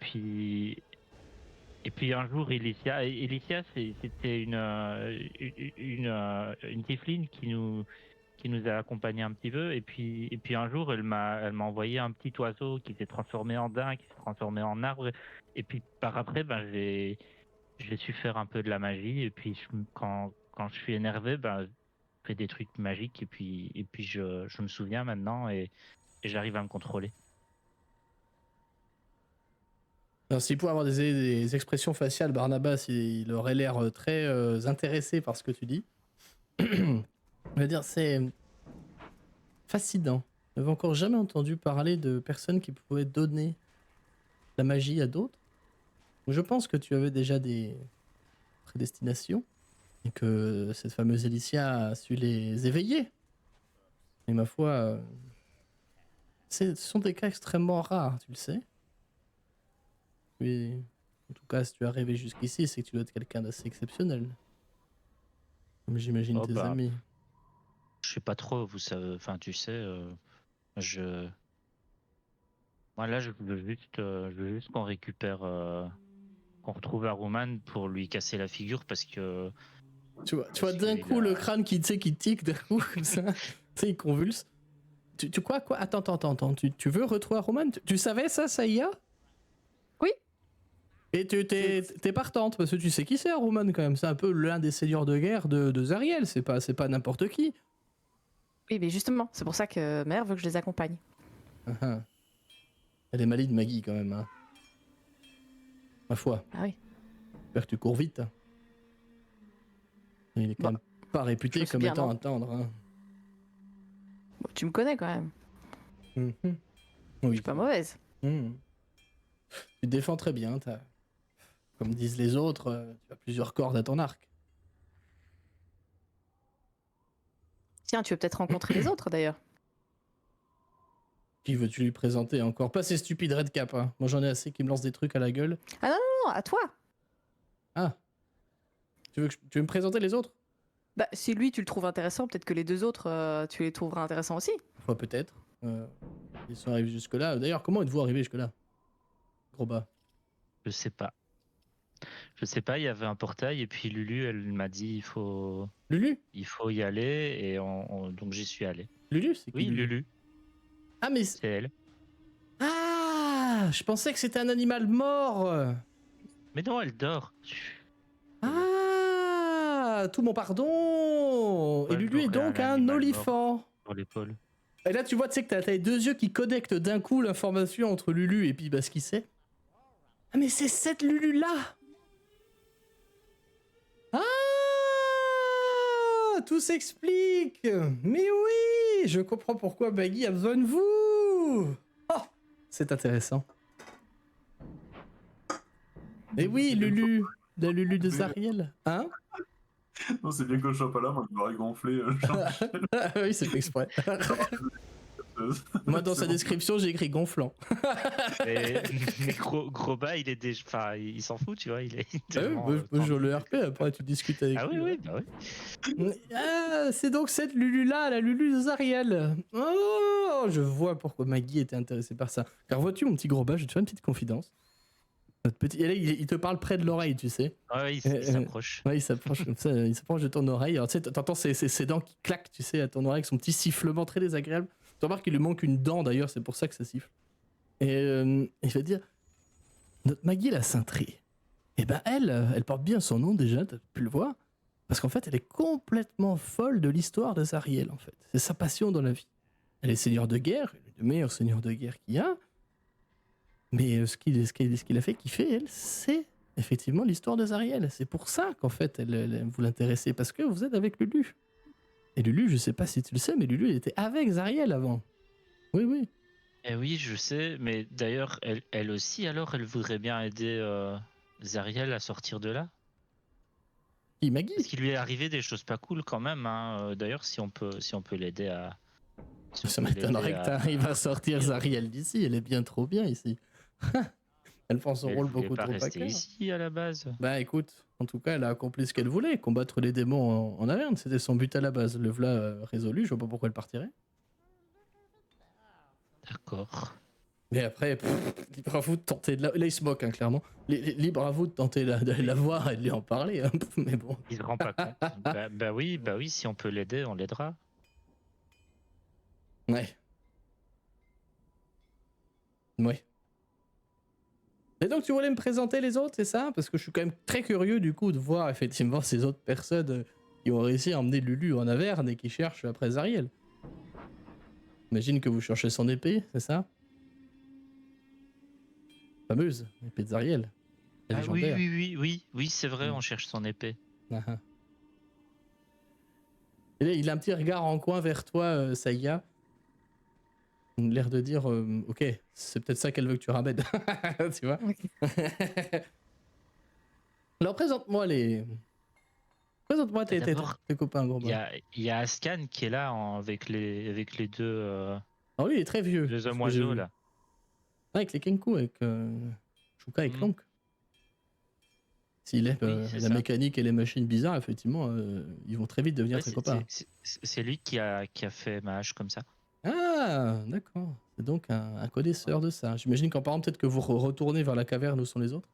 Et puis un jour, Elicia, c'était une tiefling qui nous a accompagnés un petit peu. Et puis un jour, elle m'a envoyé un petit oiseau qui s'est transformé en daim, qui s'est transformé en arbre. Et puis par après, ben, j'ai su faire un peu de la magie. Et puis quand je suis énervé, ben, je fais des trucs magiques. Et puis je me souviens maintenant et j'arrive à me contrôler. Alors, s'il pouvait avoir des expressions faciales, Barnabas, il aurait l'air très intéressé par ce que tu dis. On va dire, c'est fascinant. Je n'avais encore jamais entendu parler de personnes qui pouvaient donner la magie à d'autres. Je pense que tu avais déjà des prédestinations et que cette fameuse Alicia a su les éveiller. Et ma foi, ce sont des cas extrêmement rares, tu le sais. Et, en tout cas, si tu es arrivé jusqu'ici, c'est que tu dois être quelqu'un d'assez exceptionnel. Comme j'imagine Oh, tes bah, amis. je sais pas trop, vous savez, enfin tu sais, je... Moi là je veux juste qu'on récupère, qu'on retrouve Aruman pour lui casser la figure parce que... Tu vois Parce d'un qu'il coup a- le crâne qui, tu sais, qui tique d'un coup, comme ça. Tu sais, il convulse. Tu quoi? Attends. Tu veux retrouver Roman? Tu savais ça y a? Oui. Et t'es partante, parce que tu sais qui c'est, Roman, quand même. C'est un peu l'un des seigneurs de guerre de Zariel. C'est pas n'importe qui. Oui, mais justement, c'est pour ça que mère veut que je les accompagne. Ah, ah. Elle est maligne, Maggie, quand même. Hein. Ma foi. Ah oui. J'espère que tu cours vite. Hein. Il est quand Bah, même pas réputé je sais comme bien, étant non. un tendre. Hein. Bon, tu me connais quand même. Mhm. Je Oui. suis pas mauvaise. Mhm. Tu te défends très bien. Comme disent les autres, tu as plusieurs cordes à ton arc. Tiens, tu veux peut-être rencontrer les autres d'ailleurs. Qui veux-tu lui présenter encore? Pas ces stupides Redcap. Hein. Moi j'en ai assez qui me lancent des trucs à la gueule. Non, à toi. Ah. Tu veux me présenter les autres? Bah, si lui tu le trouves intéressant, peut-être que les deux autres tu les trouveras intéressants aussi. Enfin, peut-être. Ils sont arrivés jusque-là. D'ailleurs, comment êtes-vous arrivé jusque-là? Gros bas. Je sais pas. Je sais pas, il y avait un portail et puis Lulu, elle m'a dit Lulu? il faut y aller et donc j'y suis allé. Lulu, c'est qui Oui, Lulu, Ah, mais. c'est elle. Ah! Je pensais que c'était un animal mort! Mais non, elle dort. Ah! Tout mon pardon! Et Elle Lulu est aurait donc un un animal olifant. Sur l'épaule. Et là, tu vois, tu sais que t'as les deux yeux qui connectent d'un coup l'information entre Lulu et puis bah, ce qu'il sait. Ah, mais c'est cette Lulu-là! Ah! Tout s'explique! Mais oui! Je comprends pourquoi Baggy a besoin de vous! Oh! C'est intéressant. Et oui, Lulu! La Lulu de Zariel. Hein? Non, c'est bien que je sois pas là, moi je m'aurais gonflé. Ah oui, c'est fait exprès. Moi, dans sa description, j'ai écrit gonflant. Mais gros bas, il est déjà. Enfin, il s'en fout, tu vois. Il est Ah oui, tellement. bah, je le RP, après tu discutes avec Ah lui. oui, ouais. oui, bah oui. Ah, c'est donc cette Lulu-là, la Lulu de Zariel. Oh, je vois pourquoi Maggie était intéressée par ça. Car vois-tu, mon petit gros bas, je vais te faire une petite confidence. Notre petit... Et là, il te parle près de l'oreille, tu sais. Ouais, il s'approche. Ouais, il s'approche comme ça, il s'approche de ton oreille. Alors, tu sais, t'entends ses dents qui claquent, tu sais, à ton oreille, avec son petit sifflement très désagréable. Tu remarques qu'il lui manque une dent, d'ailleurs, c'est pour ça que ça siffle. Et il va dire, notre Maggie la cintrée, eh ben elle porte bien son nom déjà, t'as pu le voir, parce qu'en fait, elle est complètement folle de l'histoire de Zariel, en fait. C'est sa passion dans la vie. Elle est seigneur de guerre, elle est le meilleur seigneur de guerre qu'il y a, mais ce qu'il a fait kiffer, elle, c'est effectivement l'histoire de Zariel. C'est pour ça qu'en fait, elle vous l'intéressez, parce que vous êtes avec Lulu. Et Lulu, je sais pas si tu le sais, mais Lulu, elle était avec Zariel avant. Oui, oui. Eh oui, je sais, mais d'ailleurs, elle aussi, alors, elle voudrait bien aider Zariel à sortir de là. Qui, Parce Maggie? qu'il lui est arrivé des choses pas cool quand même. Hein. D'ailleurs, si on peut l'aider à. si on Ça peut m'étonnerait l'aider que t'arrives à sortir Zariel d'ici, elle est bien trop bien ici. Elle prend son Elle rôle voulait beaucoup pas trop à rester cœur. ici à la base. Bah écoute, en tout cas, elle a accompli ce qu'elle voulait, combattre les démons en Averne, c'était son but à la base. Le v'là résolu, je vois pas pourquoi elle partirait. D'accord. Mais après, libre à vous de tenter de la... Là, il se moque, hein, clairement. Libre à vous de tenter d'aller la voir et de lui en parler, hein. Mais bon. Il se rend pas compte. bah oui, si on peut l'aider, on l'aidera. Ouais. Ouais. Et donc, tu voulais me présenter les autres, c'est ça? Parce que je suis quand même très curieux, du coup, de voir effectivement ces autres personnes qui ont réussi à emmener Lulu en Averne et qui cherchent après Zariel. J'imagine que vous cherchez son épée, c'est ça? Fameuse, l'épée de Zariel. La Ah oui, légendaire. oui, c'est vrai, Mm. on cherche son épée. Ah ah. Et là, il a un petit regard en coin vers toi, Saïa. L'air de dire, ok, c'est peut-être ça qu'elle veut que tu ramènes. Tu vois? Ok. Alors présente-moi tes D'abord, copains, gros. il y a Ascan qui est là avec les deux, Alors lui, il est très vieux. deux hommes ce que j'ai oiseaux vu. là. Avec les Kenku, avec Shuka et Mhm. Clank. S'il aime Oui, c'est la ça. mécanique et les machines bizarres, effectivement, ils vont très vite devenir Ouais, très copains. c'est lui qui a fait ma hache comme ça. Ah, d'accord. C'est donc un connaisseur de ça. J'imagine qu'en parlant, peut-être que vous retournez vers la caverne où sont les autres.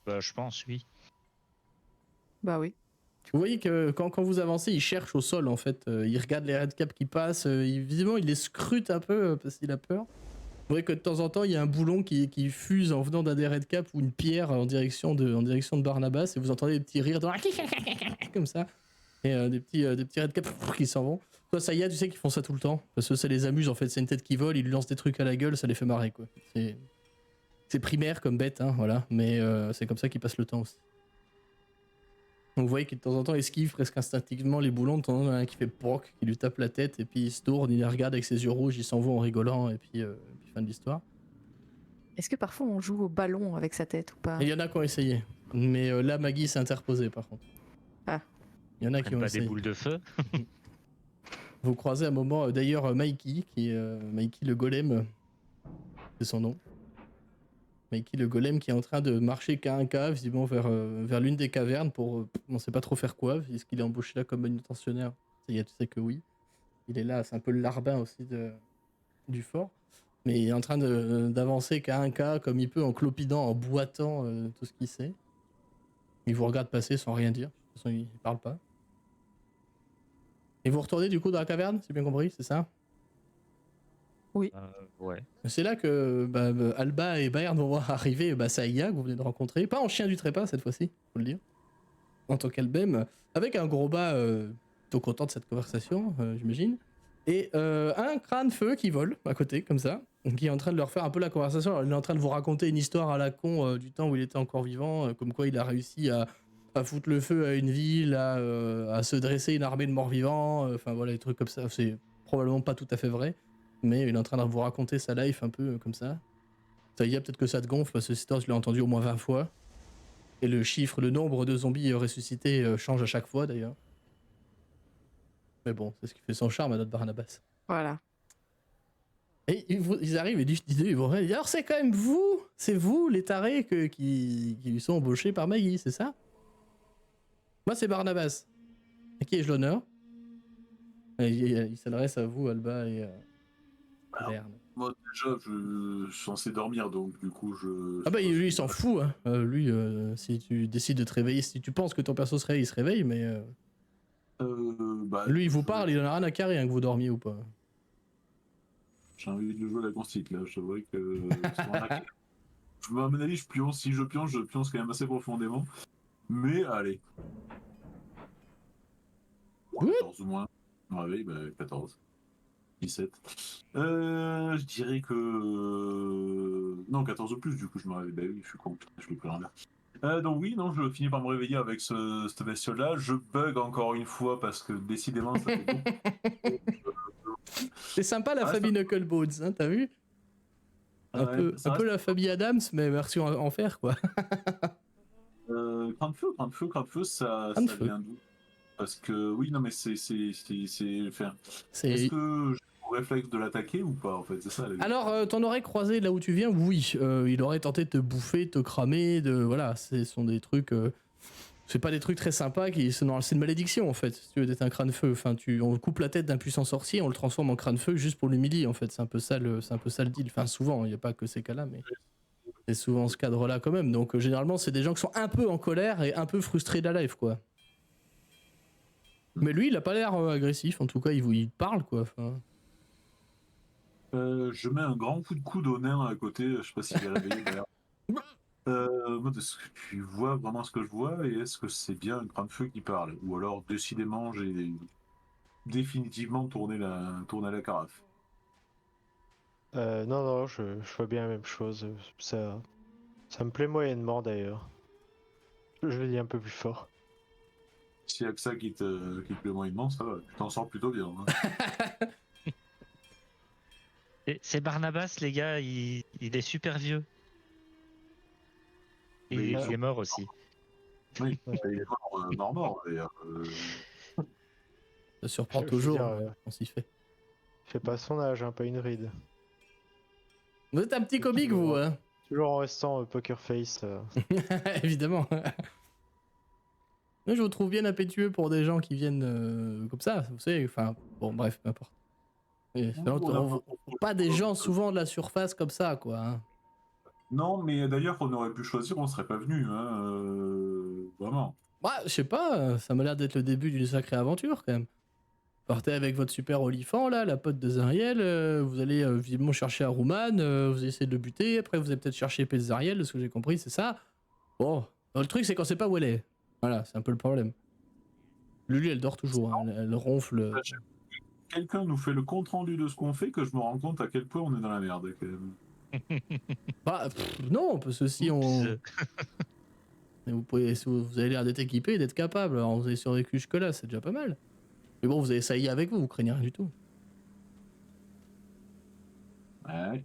Bah, je pense, oui. Bah oui. Vous voyez que quand vous avancez, il cherche au sol en fait. Il regarde les redcaps qui passent. Visiblement, il les scrute un peu parce qu'il a peur. Vous voyez que de temps en temps, il y a un boulon qui fuse en venant d'un des redcaps ou une pierre en direction de Barnabas et vous entendez des petits rires comme ça. Et des petits redcaps qui s'en vont. Toi, ça y est, tu sais qu'ils font ça tout le temps. Parce que ça les amuse en fait. C'est une tête qui vole, ils lui lancent des trucs à la gueule, ça les fait marrer quoi. C'est primaire comme bête, hein, voilà. Mais c'est comme ça qu'ils passent le temps aussi. Donc vous voyez qu'il de temps en temps esquive presque instinctivement les boulons, de temps en temps il y en a un qui fait proc, qui lui tape la tête, et puis il se tourne, il les regarde avec ses yeux rouges, il s'en va en rigolant, et puis fin de l'histoire. Est-ce que parfois on joue au ballon avec sa tête ou pas? Et il y en a qui ont essayé, mais là Maggie s'est interposée par contre. Ah. Il y en a Ils qui prennent ont pas des essayé. boules de feu. Vous croisez à un moment d'ailleurs Mikey, qui est Mikey le golem, c'est son nom. Mikey le golem qui est en train de marcher K1K visiblement vers l'une des cavernes pour on sait pas trop faire quoi. Est-ce qu'il est embauché là comme manutentionnaire? Ça y est, tu sais que oui. Il est là, c'est un peu le larbin aussi du fort. Mais il est en train d'avancer K1K comme il peut en clopidant, en boitant tout ce qu'il sait. Il vous regarde passer sans rien dire. De toute façon, il parle pas. Et vous retournez du coup dans la caverne, c'est bien compris, c'est ça? Ouais. C'est là que Alba et Bayern vont voir arriver Saïa, que vous venez de rencontrer. Pas en chien du trépas cette fois-ci, faut le dire. En tant qu'Albem, avec un gros bas plutôt content de cette conversation, j'imagine. Et un crâne feu qui vole à côté, comme ça, qui est en train de leur faire un peu la conversation. Alors, il est en train de vous raconter une histoire à la con du temps où il était encore vivant, comme quoi il a réussi à foutre le feu à une ville, à se dresser une armée de morts-vivants, enfin voilà, des trucs comme ça. C'est probablement pas tout à fait vrai, mais il est en train de vous raconter sa life un peu comme ça. Ça y est, peut-être que ça te gonfle, parce que cette histoire, je l'ai entendu au moins 20 fois. Et le nombre de zombies ressuscités change à chaque fois d'ailleurs. Mais bon, c'est ce qui fait son charme à notre Barnabas. Voilà. Et ils arrivent et ils vont dire, alors c'est quand même c'est vous les tarés qui sont embauchés par Maggie, c'est ça? Moi c'est Barnabas. À qui ai-je l'honneur? Et il s'adresse à vous, Alba et Verne. Moi, déjà, je suis censé dormir, donc du coup, Ah bah lui il s'en fout, hein. Lui, si tu décides de te réveiller, si tu penses que ton perso se réveille, il se réveille, mais lui il vous parle, il en a rien à carrer hein, que vous dormiez ou pas. J'ai envie de jouer à la constique, là. Je t'avouerais que... à mon avis, je pionce. Si je pionce quand même assez profondément. Mais, allez. What 14 ou moins. Je me réveille, 14. 17. Je dirais que... Non, 14 ou plus, du coup, je me réveille. Oui, je suis con. Je l'ai pris en l'air. Donc oui, non, je finis par me réveiller avec cette bestiole-là. Je bug encore une fois parce que décidément, ça fait beaucoup. C'est sympa la famille Knucklebones, hein, t'as vu? Un peu la famille Adams, mais version en fer, quoi. Crâne de feu, ça Crâne de feu. vient d'où? Parce que oui, non, mais c'est. Enfin, C'est... est-ce que j'ai le réflexe de l'attaquer ou pas, en fait? C'est ça. Alors, t'en aurais croisé là où tu viens, oui. Il aurait tenté de te bouffer, de te cramer, voilà. Ce sont des trucs... c'est pas des trucs très sympas, c'est une malédiction, en fait, si tu veux d'être un crâne-feu. Enfin, on coupe la tête d'un puissant sorcier, on le transforme en crâne-feu juste pour l'humilier, en fait. C'est un peu ça le deal. Enfin, souvent, il n'y a pas que ces cas-là, mais... C'est souvent ce cadre-là quand même. Donc généralement, c'est des gens qui sont un peu en colère et un peu frustrés de la life, quoi. Mais lui, il a pas l'air agressif. En tout cas, il parle, quoi. Enfin... Je mets un grand coup de coude au nain à côté. Je sais pas s'il est réveillé d'ailleurs. Est-ce que tu vois vraiment ce que je vois et est-ce que c'est bien un crâne de feu qui parle? Ou alors, décidément, j'ai définitivement tourné la carafe. Non, je vois bien la même chose. Ça me plaît moyennement d'ailleurs. Je le dis un peu plus fort. S'il y a que ça qui te plaît moyennement, ça va. Tu t'en sors plutôt bien. Hein. C'est Barnabas, les gars, il est super vieux. Mais Il est mort aussi. Oui, il est mort, d'ailleurs. Ça surprend Je veux toujours, dire, on s'y fait. Fais pas son âge, hein, pas une ride. Vous êtes un petit comique, vous, hein. Toujours en restant poker face. Évidemment. Moi, je vous trouve bien impétueux pour des gens qui viennent comme ça, vous savez, enfin, bon, bref, peu importe. Pas des gens souvent de la surface comme ça, quoi. Hein. Non, mais d'ailleurs, on aurait pu choisir, on serait pas venu, hein, vraiment. Bah, je sais pas, ça m'a l'air d'être le début d'une sacrée aventure, quand même. Partez avec votre super olifant, là, la pote de Zariel, vous allez visiblement chercher Aruman, vous allez essayer de le buter, après vous allez peut-être chercher épée de Zariel, de ce que j'ai compris, c'est ça. Bon, le truc, c'est qu'on sait pas où elle est. Voilà, c'est un peu le problème. Lulu, elle dort toujours, hein, elle ronfle. Quelqu'un nous fait le compte-rendu de ce qu'on fait, que je me rends compte à quel point on est dans la merde, quand même. Bah, non, parce que si on... Oups. Mais vous avez l'air d'être équipé et d'être capable, alors vous avez survécu jusque-là, c'est déjà pas mal. Mais bon, vous avez Saïa avec vous, vous craignez rien du tout. Ouais.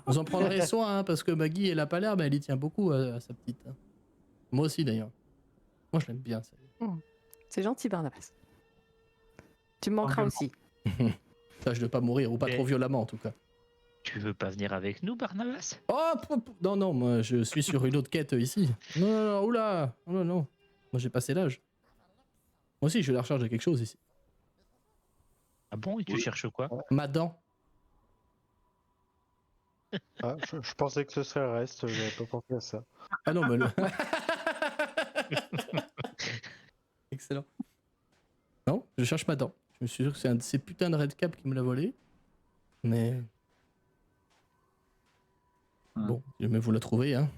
Vous en prendrez soin, hein, parce que Maggie, elle a pas l'air, mais elle y tient beaucoup à sa petite. Hein. Moi aussi, d'ailleurs. Moi, je l'aime bien, ça. C'est gentil, Barnabas. Tu me manqueras aussi. Tâche de pas mourir, ou pas trop violemment, en tout cas. Tu veux pas venir avec nous, Barnabas? Oh, non, non, moi, je suis sur une autre quête ici. Non, non, non, oula. Oh, non, non. Moi, j'ai passé l'âge. Moi aussi, je vais la recharge de quelque chose ici. Ah bon, et tu Oui. cherches quoi? Ma dent. Ah, je pensais que ce serait le reste, j'avais pas pensé à ça. Ah non, mais... Excellent. Non, je cherche ma dent. Je me suis sûr que c'est un de ces putains de Redcap qui me l'a volé. Mais... Bon, mais vous la trouvez, hein.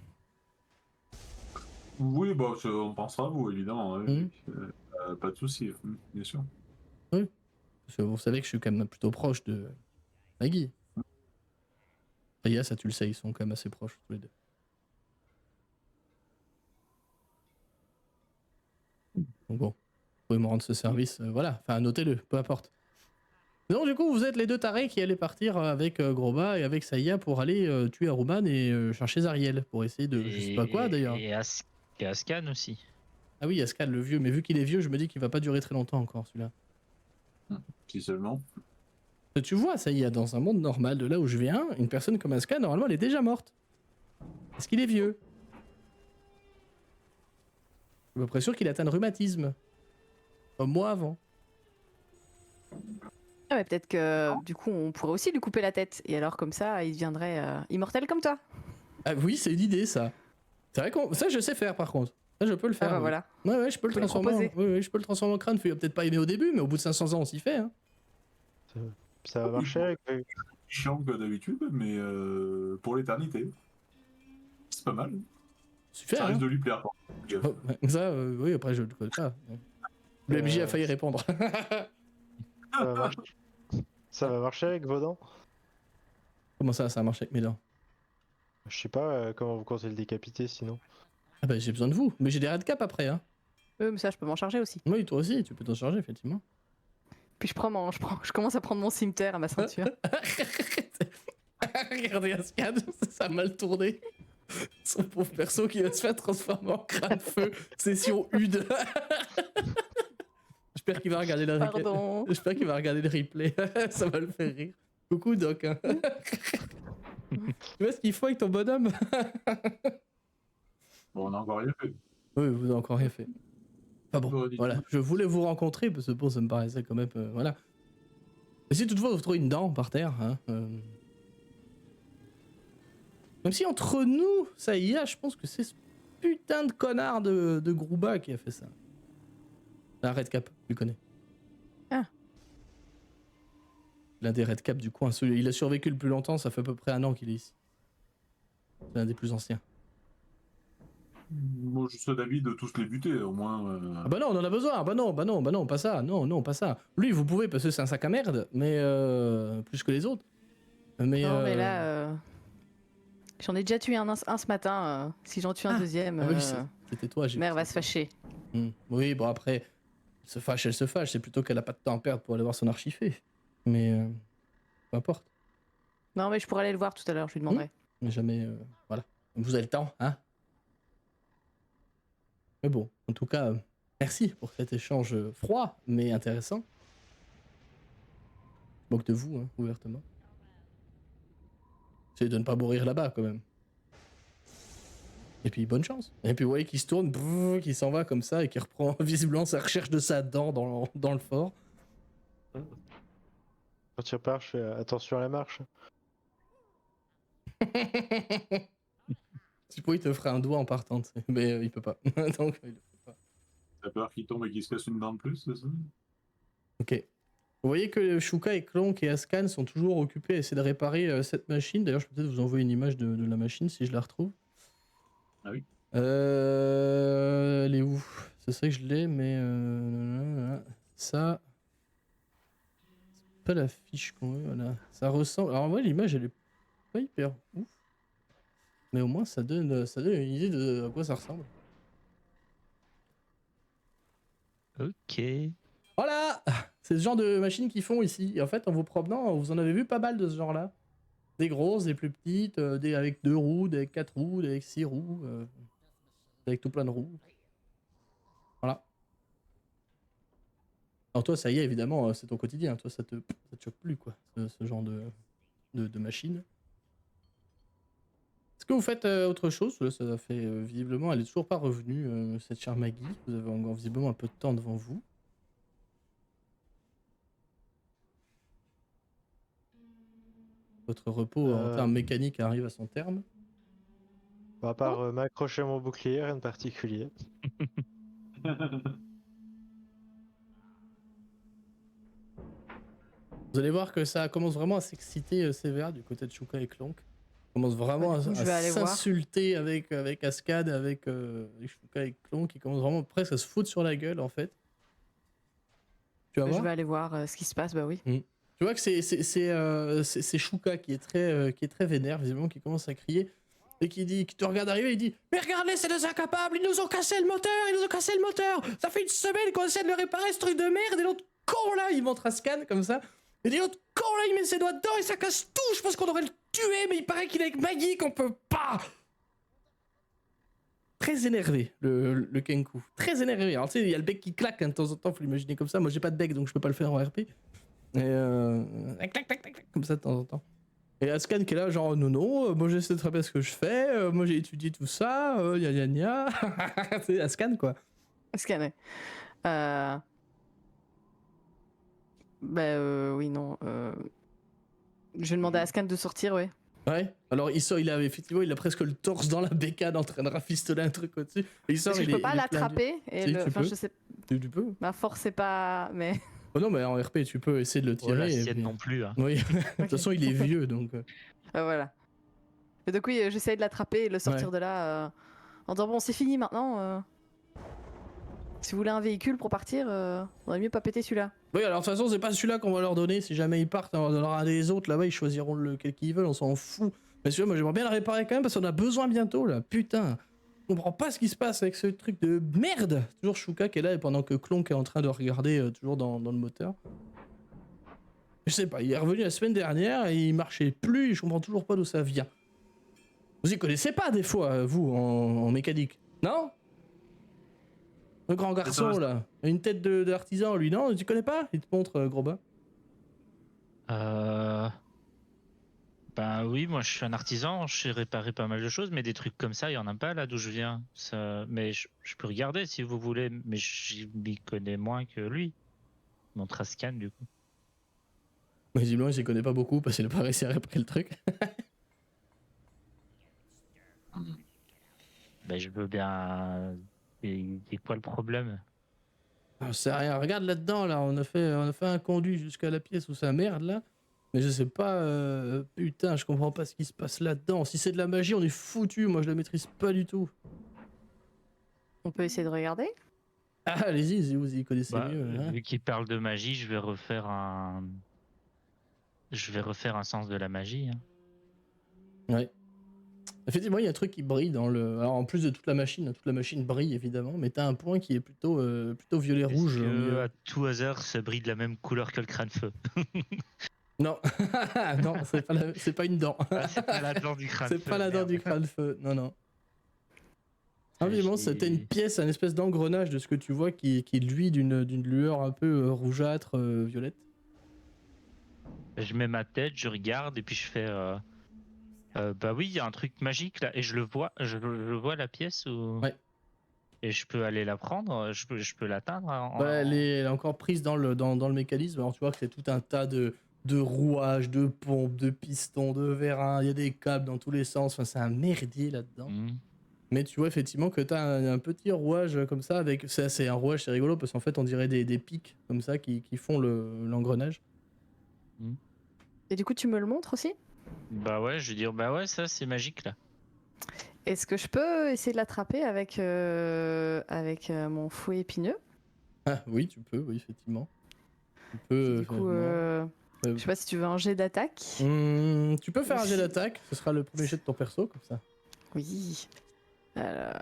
Oui, bah, on pensera à vous, évidemment. Mhm. Pas de souci, bien sûr. Parce que vous savez que je suis quand même plutôt proche de Maggie. Ria, ça tu le sais, ils sont quand même assez proches tous les deux. Donc bon, vous pouvez me rendre ce service, voilà, enfin notez-le, peu importe. Donc du coup, vous êtes les deux tarés qui allaient partir avec Groba et avec Saïa pour aller tuer Aruman et chercher Zariel, pour essayer de... je sais pas quoi d'ailleurs. Et Ascan aussi. Ah oui, Ascal le vieux, mais vu qu'il est vieux, je me dis qu'il va pas durer très longtemps encore celui-là. Si seulement. Tu vois, Saïa, dans un monde normal, de là où je viens, une personne comme Ascal, normalement, elle est déjà morte. Parce qu'il est vieux. Je suis à peu près sûr qu'il atteint le rhumatisme. Comme moi avant. Ah ouais, peut-être que du coup, on pourrait aussi lui couper la tête. Et alors, comme ça, il deviendrait immortel comme toi. Ah oui, c'est une idée, ça. C'est vrai que ça, je sais faire, par contre. Ça, je peux le faire. Ah bah oui. voilà. Ouais, je peux le Faut lui transformer. proposer. Oui, je peux le transformer en crâne. Il va peut-être pas aimer au début, mais au bout de 500 ans, on s'y fait. Hein. Ça va marcher avec Chiant que d'habitude, mais pour l'éternité. C'est pas mal. Super. Ça Hein. risque de lui plaire. Quoi. Oh, ça, oui, après, je le connais pas. Le MJ a failli répondre. ça va marcher. Ça va marcher avec vos dents? Comment ça a marché avec mes dents? Je sais pas comment vous comptez le décapiter sinon. Ah bah, j'ai besoin de vous. Mais j'ai des redcaps après. Hein. Mais ça, je peux m'en charger aussi. Oui, toi aussi, tu peux t'en charger, effectivement. Puis je commence à prendre mon cimeterre à ma ceinture. Regardez Ascad, ça a mal tourné. Son pauvre perso qui va se faire transformer en crâne-feu. Session UD. J'espère qu'il va regarder la Pardon. J'espère qu'il va regarder le replay. Ça va le faire rire. Coucou Doc. Hein. Tu vois ce qu'il faut avec ton bonhomme? Bon, on a encore rien fait. Oui, vous n'avez encore rien fait. Enfin bon, J'aurais dit voilà. tout. Je voulais vous rencontrer parce que bon, ça me paraissait quand même... voilà. Et si toutefois vous trouvez une dent par terre, hein, même si entre nous, ça y est, je pense que c'est ce putain de connard de Grouba qui a fait ça. Un Redcap, tu le connais. Ah. L'un des Redcaps du coin. Il a survécu le plus longtemps, ça fait à peu près 1 an qu'il est ici. C'est l'un des plus anciens. Moi, je suis d'avis de tous les buter, au moins. Ah bah non, on en a besoin. Ah bah non, pas ça. Non, pas ça. Lui, vous pouvez parce que c'est un sac à merde, mais plus que les autres. Mais, Non, mais là, j'en ai déjà tué un ce matin. Si j'en tue un deuxième, Ah oui, c'était toi. mère va se fâcher. Oui, bon après, elle se fâche. C'est plutôt qu'elle a pas de temps à perdre pour aller voir son archifé. Mais peu importe. Non, mais je pourrais aller le voir tout à l'heure, je lui demanderai. Mais jamais, voilà. Vous avez le temps, hein? Mais bon, en tout cas, merci pour cet échange froid, mais intéressant. Manque de vous, hein, ouvertement. C'est de ne pas mourir là-bas, quand même. Et puis, bonne chance. Et puis, vous voyez qu'il se tourne, qu'il s'en va comme ça, et qu'il reprend visiblement sa recherche de sa dent dans le fort. Quand tu repars, je fais attention à la marche. Tipo, il te ferait un doigt en partant, tu sais, mais il peut pas. Donc, il le fait pas. T'as peur qu'il tombe et qu'il se casse une dent de plus, c'est ça? Ok. Vous voyez que Shuka et Klonk et Ascan sont toujours occupés à essayer de réparer cette machine. D'ailleurs, je peux peut-être vous envoyer une image de la machine si je la retrouve. Ah oui. Elle est où? C'est ça que je l'ai, mais ça. C'est pas la fiche qu'on veut, voilà. Ça ressemble. Alors, en vrai, l'image elle est pas hyper ouf. Mais au moins, ça donne une idée de à quoi ça ressemble. Ok. Voilà! C'est ce genre de machines qu'ils font ici. Et en fait, en vous promenant, vous en avez vu pas mal de ce genre-là. Des grosses, des plus petites, des avec 2 roues, des avec 4 roues, des avec 6 roues, avec tout plein de roues. Voilà. Alors toi, ça y est, évidemment, c'est ton quotidien. Toi, ça te choque plus, quoi, ce genre de machine. Est-ce que vous faites autre chose? Là, ça fait visiblement, elle est toujours pas revenue, cette chère Maggie. Vous avez encore visiblement un peu de temps devant vous. Votre repos en termes mécaniques arrive à son terme. À part m'accrocher à mon bouclier, rien de particulier. Vous allez voir que ça commence vraiment à s'exciter sévère du côté de Shuka et Klonk. Commence vraiment Ouais, du coup, je vais à aller voir. s'insulter avec Ascad, avec Shuka et Klonk, qui commence vraiment presque à se foutre sur la gueule en fait. Tu vas Je voir? vais aller voir ce qui se passe, bah oui. Tu vois que c'est Shuka qui est très vénère, visiblement, qui commence à crier et qui te regarde arriver, il dit: mais regardez, c'est des incapables, ils nous ont cassé le moteur, ça fait une semaine qu'on essaie de le réparer, ce truc de merde, et l'autre con là, il montre à Scan comme ça, et l'autre con là, il met ses doigts dedans et ça casse tout, je pense qu'on devrait le tuer, mais il paraît qu'il est avec Maggie, qu'on peut pas. Très énervé, le Kenku, très énervé. Alors tu sais, il y a le bec qui claque hein, de temps en temps, faut l'imaginer comme ça, moi j'ai pas de bec donc je peux pas le faire en RP. Et clac, clac, clac, clac, comme ça de temps en temps. Et Ascan qui est là, genre non, moi je sais très bien ce que je fais, moi j'ai étudié tout ça, gna. C'est Ascan quoi. Scanner. Oui, non. Je vais demander à Scan de sortir, ouais. Ouais, alors il sort, il a presque le torse dans la bécane en train de rafistoler un truc au-dessus. Et il sort, Parce que je peux pas l'attraper. Si, tu Enfin, peux. je sais. Tu peux. Ma force, c'est pas. Mais. Oh non, mais en RP, tu peux essayer de le Oh, la tirer. sienne non plus. Hein. Oui, de toute façon, il est vieux donc. Voilà. Et donc, oui, j'essaye de l'attraper et de le sortir de là en disant: bon, c'est fini maintenant. Si vous voulez un véhicule pour partir, on aurait mieux pas péter celui-là. Oui, alors de toute façon, c'est pas celui-là qu'on va leur donner. Si jamais ils partent, on leur donnera un des autres. Là-bas, ils choisiront lequel qu'ils veulent, on s'en fout. Mais celui-là, moi, j'aimerais bien le réparer quand même parce qu'on a besoin bientôt, là. Putain. Je comprends pas ce qui se passe avec ce truc de merde. Toujours Shuka qui est là et pendant que Klonk est en train de regarder toujours dans le moteur. Je sais pas, il est revenu la semaine dernière et il marchait plus. Je comprends toujours pas d'où ça vient. Vous y connaissez pas des fois, vous, en mécanique, non? Le grand garçon là, une tête d'artisan lui, non? Tu connais pas? Il te montre, gros bas. Ben oui, moi je suis un artisan, je sais réparer pas mal de choses, mais des trucs comme ça, il y en a pas là d'où je viens. Ça... Mais je peux regarder si vous voulez, mais je m'y connais moins que lui. Montre à Scan du coup. Visiblement, il s'y connaît pas beaucoup parce qu'il a pas réussi à réparer le truc. Ben je veux bien. Et quoi le problème? Ah, c'est rien, regarde là-dedans, là, on a fait un conduit jusqu'à la pièce où ça merde là. Mais je sais pas, putain, je comprends pas ce qui se passe là-dedans. Si c'est de la magie, on est foutu, moi je la maîtrise pas du tout. On peut essayer de regarder? Ah, allez-y, si vous y connaissez mieux. Hein. Vu qu'il parle de magie, je vais refaire un sens de la magie. Hein. Ouais. Effectivement, il y a un truc qui brille dans le. Alors en plus de toute la machine brille évidemment, mais t'as un point qui est plutôt violet-rouge. Que, à tout hasard, ça brille de la même couleur que le crâne-feu. Non, non, c'est pas une dent. Ah, c'est pas la dent du crâne-feu. C'est pas la dent du crâne-feu, non. Ah, évidemment, c'était une pièce, un espèce d'engrenage de ce que tu vois qui luit d'une lueur un peu rougeâtre, violette. Je mets ma tête, je regarde et puis je fais. Bah oui, il y a un truc magique là et je le vois. Je vois la pièce ou. Ouais. Et je peux aller la prendre. Je peux l'atteindre. Elle est encore prise dans le mécanisme. Alors tu vois que c'est tout un tas de rouages, de pompes, de pistons, de vérins. Il y a des câbles dans tous les sens. Enfin, c'est un merdier là-dedans. Mhm. Mais tu vois effectivement que tu as un petit rouage comme ça. C'est un rouage, c'est rigolo parce qu'en fait on dirait des pics comme ça qui font l'engrenage. Et du coup, tu me le montres aussi? Bah ouais, je veux dire, bah ouais, ça c'est magique là. Est-ce que je peux essayer de l'attraper avec mon fouet épineux? Ah oui, tu peux, oui, effectivement. Tu peux. Du coup, je sais pas si tu veux un jet d'attaque. Tu peux faire un jet d'attaque. Ce sera le premier jet de ton perso comme ça. Oui. Alors,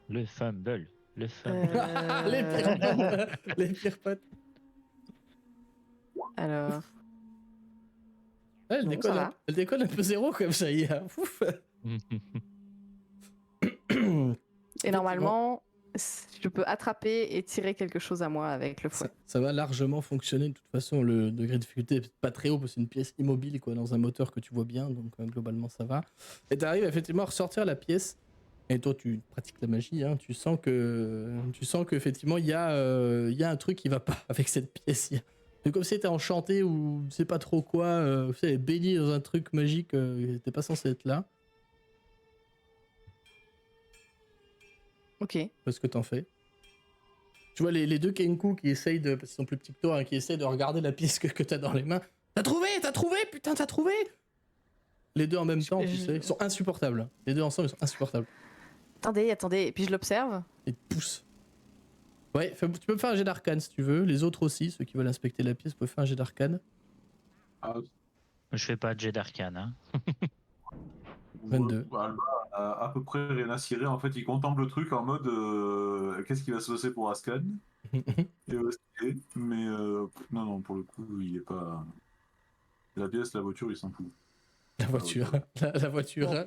Le fumble. Le fumble. Les pires potes. Les pires potes. alors, Elle Bon, déconne, ça va. elle déconne un peu zéro comme ça y est. Ouf. et normalement, je peux attraper et tirer quelque chose à moi avec le fouet. Ça va largement fonctionner. De toute façon, le degré de difficulté est pas très haut parce que c'est une pièce immobile quoi, dans un moteur que tu vois bien. Donc globalement, ça va. Et tu arrives effectivement à ressortir la pièce. Et toi, tu pratiques la magie. Hein, tu sens qu'effectivement, il y a un truc qui va pas avec cette pièce. C'est comme si t'étais enchanté ou je sais pas trop quoi. Tu sais, baigné dans un truc magique. T'es pas censé être là. Ok. Parce que t'en fais. Tu vois les deux Kenku qui essayent de, parce qu'ils sont plus petits que toi, hein, qui essayent de regarder la pièce que t'as dans les mains. T'as trouvé, putain, t'as trouvé. Les deux en même temps, tu sais, ils sont insupportables. Les deux ensemble, ils sont insupportables. Attendez, et puis je l'observe. Ils te poussent. Ouais, tu peux me faire un jet d'arcane si tu veux. Les autres aussi, ceux qui veulent inspecter la pièce, peuvent faire un jet d'arcane. Je fais pas de jet d'arcane. Hein. 22. Bah, à peu près rien à cirer. En fait, il contemple le truc en mode qu'est-ce qui va se passer pour Ascan. Mais non, pour le coup, il est pas. La pièce, la voiture, il s'en fout. La voiture. La voiture.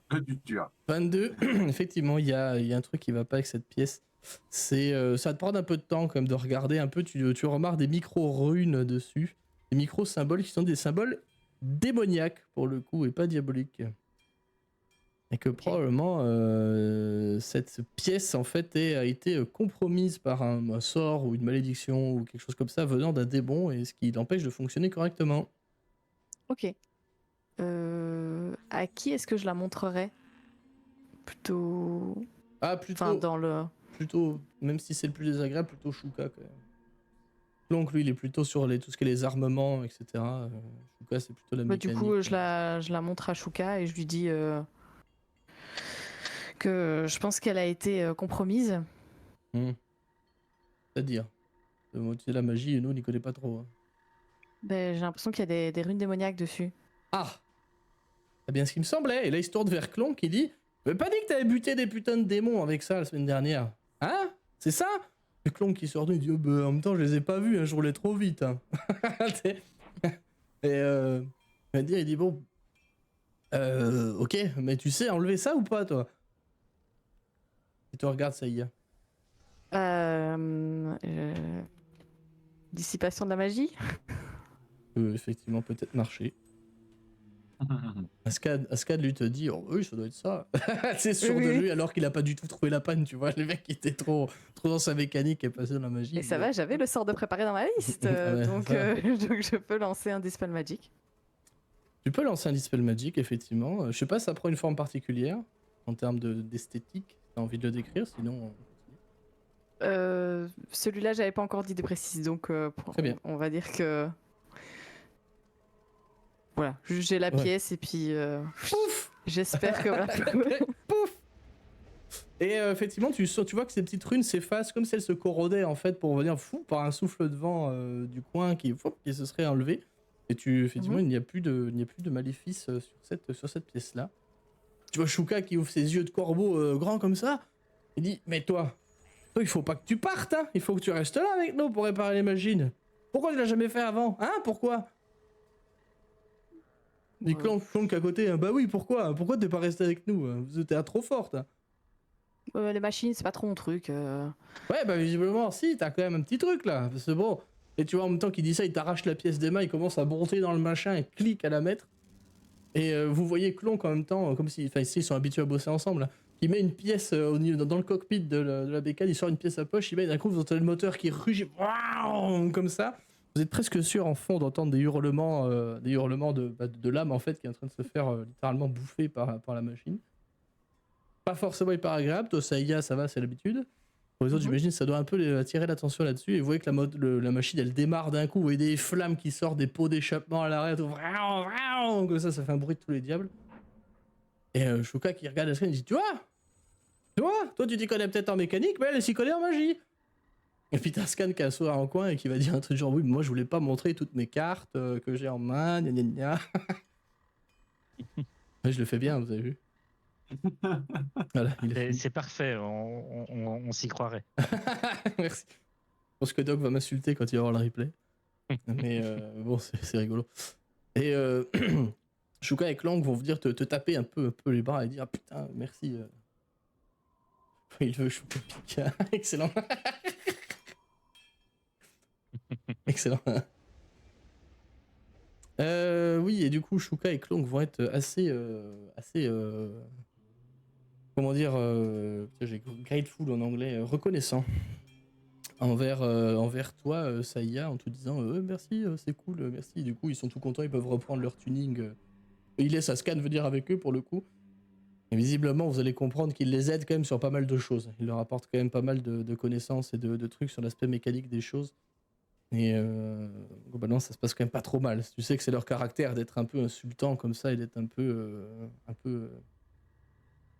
Que du tueur. 22. Effectivement, il y a un truc qui va pas avec cette pièce. C'est ça va te prendre un peu de temps quand même de regarder un peu. Tu remarques des micro-runes dessus. Des micro-symboles qui sont des symboles démoniaques pour le coup et pas diaboliques. Et que probablement cette pièce en fait a été compromise par un sort ou une malédiction ou quelque chose comme ça venant d'un démon et ce qui l'empêche de fonctionner correctement. Ok. À qui est-ce que je la montrerais? Plutôt. Ah plutôt. Enfin, dans le. Plutôt, même si c'est le plus désagréable, plutôt Shuka quand même. Donc lui il est plutôt sur tout ce qui est les armements, etc. Shuka c'est plutôt la mécanique. Du coup, je la montre à Shuka et je lui dis que je pense qu'elle a été compromise. C'est-à-dire c'est la magie, nous on n'y connaît pas trop. Hein. Ben, j'ai l'impression qu'il y a des runes démoniaques dessus. Ah, c'est bien ce qui me semblait. Et là il se tourne vers Clon qui dit "T'avais pas dit que t'avais buté des putains de démons avec ça la semaine dernière? Hein? C'est ça?" Et Clon qui sort il dit bah, en même temps je les ai pas vus, hein, je roulais trop vite. Hein. Et il dit bon ok, mais tu sais enlever ça ou pas toi? Et tu regardes ça y est. Dissipation de la magie? Effectivement peut-être marcher. Ascad lui te dit oh, oui ça doit être ça. C'est sûr de lui alors qu'il a pas du tout trouvé la panne, tu vois, le mec qui était trop dans sa mécanique et passé dans la magie. Et ça va, j'avais le sort de préparer dans ma liste, donc je peux lancer un Dispel Magic. Tu peux lancer un Dispel Magic effectivement. Je sais pas, ça prend une forme particulière en termes d'esthétique. T'as envie de le décrire, sinon. Celui-là, j'avais pas encore d'idée précise, donc très bien. On va dire que. Voilà, j'ai la pièce et puis. Pouf. J'espère que. Voilà. Pouf. Et effectivement, tu vois que ces petites runes s'effacent comme si elles se corrodaient en fait pour venir par un souffle de vent du coin qui se serait enlevé. Et effectivement, il n'y a plus de maléfice sur cette pièce-là. Tu vois Shuka qui ouvre ses yeux de corbeau grands comme ça. Il dit mais toi, il faut pas que tu partes, hein. Il faut que tu restes là avec nous pour réparer les machines. Pourquoi tu l'as jamais fait avant? Hein? Pourquoi? Et Clonk à côté, hein. Bah oui, pourquoi? Pourquoi t'es pas resté avec nous? Vous étiez trop forte. Hein. Les machines, c'est pas trop mon truc. Ouais, bah visiblement, si, t'as quand même un petit truc là. Parce que bon, et tu vois, en même temps qu'il dit ça, il t'arrache la pièce des mains, il commence à monter dans le machin et clique à la mettre. Et vous voyez Clonk en même temps, comme si, enfin, ici, ils sont habitués à bosser ensemble, là. Il met une pièce dans le cockpit de la bécane, il sort une pièce à poche, il met, d'un coup, vous entendez le moteur qui rugit, comme ça. Vous êtes presque sûr en fond d'entendre des hurlements de l'âme en fait qui est en train de se faire littéralement bouffer par la machine. Pas forcément hyper agréable, toi Saïga ça va, c'est l'habitude. Pour les autres, j'imagine ça doit un peu attirer l'attention là-dessus. Et vous voyez que la machine elle démarre d'un coup, vous voyez des flammes qui sortent des pots d'échappement à l'arrière, comme ça fait un bruit de tous les diables. Et Shuka qui regarde la scène, il dit tu vois, toi tu t'y connais peut-être en mécanique, mais elle s'y connaît en magie. Et puis t'as Scan qui assoit en coin et qui va dire un truc genre oui, mais moi je voulais pas montrer toutes mes cartes que j'ai en main, gna gna gna. Ouais, je le fais bien, vous avez vu. Voilà, il est C'est parfait, on s'y croirait. Merci. Je pense que Doc va m'insulter quand il va voir le replay. Mais bon, c'est rigolo. Et Shuka et Clank vont venir te taper un peu les bras et dire ah putain, merci. Il veut Shuka Pika. Excellent. Excellent. Oui, et du coup, Shuka et Clonk vont être assez comment dire, j'ai grateful en anglais, reconnaissant envers toi, Saïa, en te disant merci, c'est cool, merci. Du coup, ils sont tout contents, ils peuvent reprendre leur tuning. Et il laisse à Scan venir avec eux pour le coup. Et visiblement, vous allez comprendre qu'il les aide quand même sur pas mal de choses. Il leur apporte quand même pas mal de connaissances et de trucs sur l'aspect mécanique des choses. Et globalement, ça se passe quand même pas trop mal. Tu sais que c'est leur caractère d'être un peu insultant comme ça et d'être un peu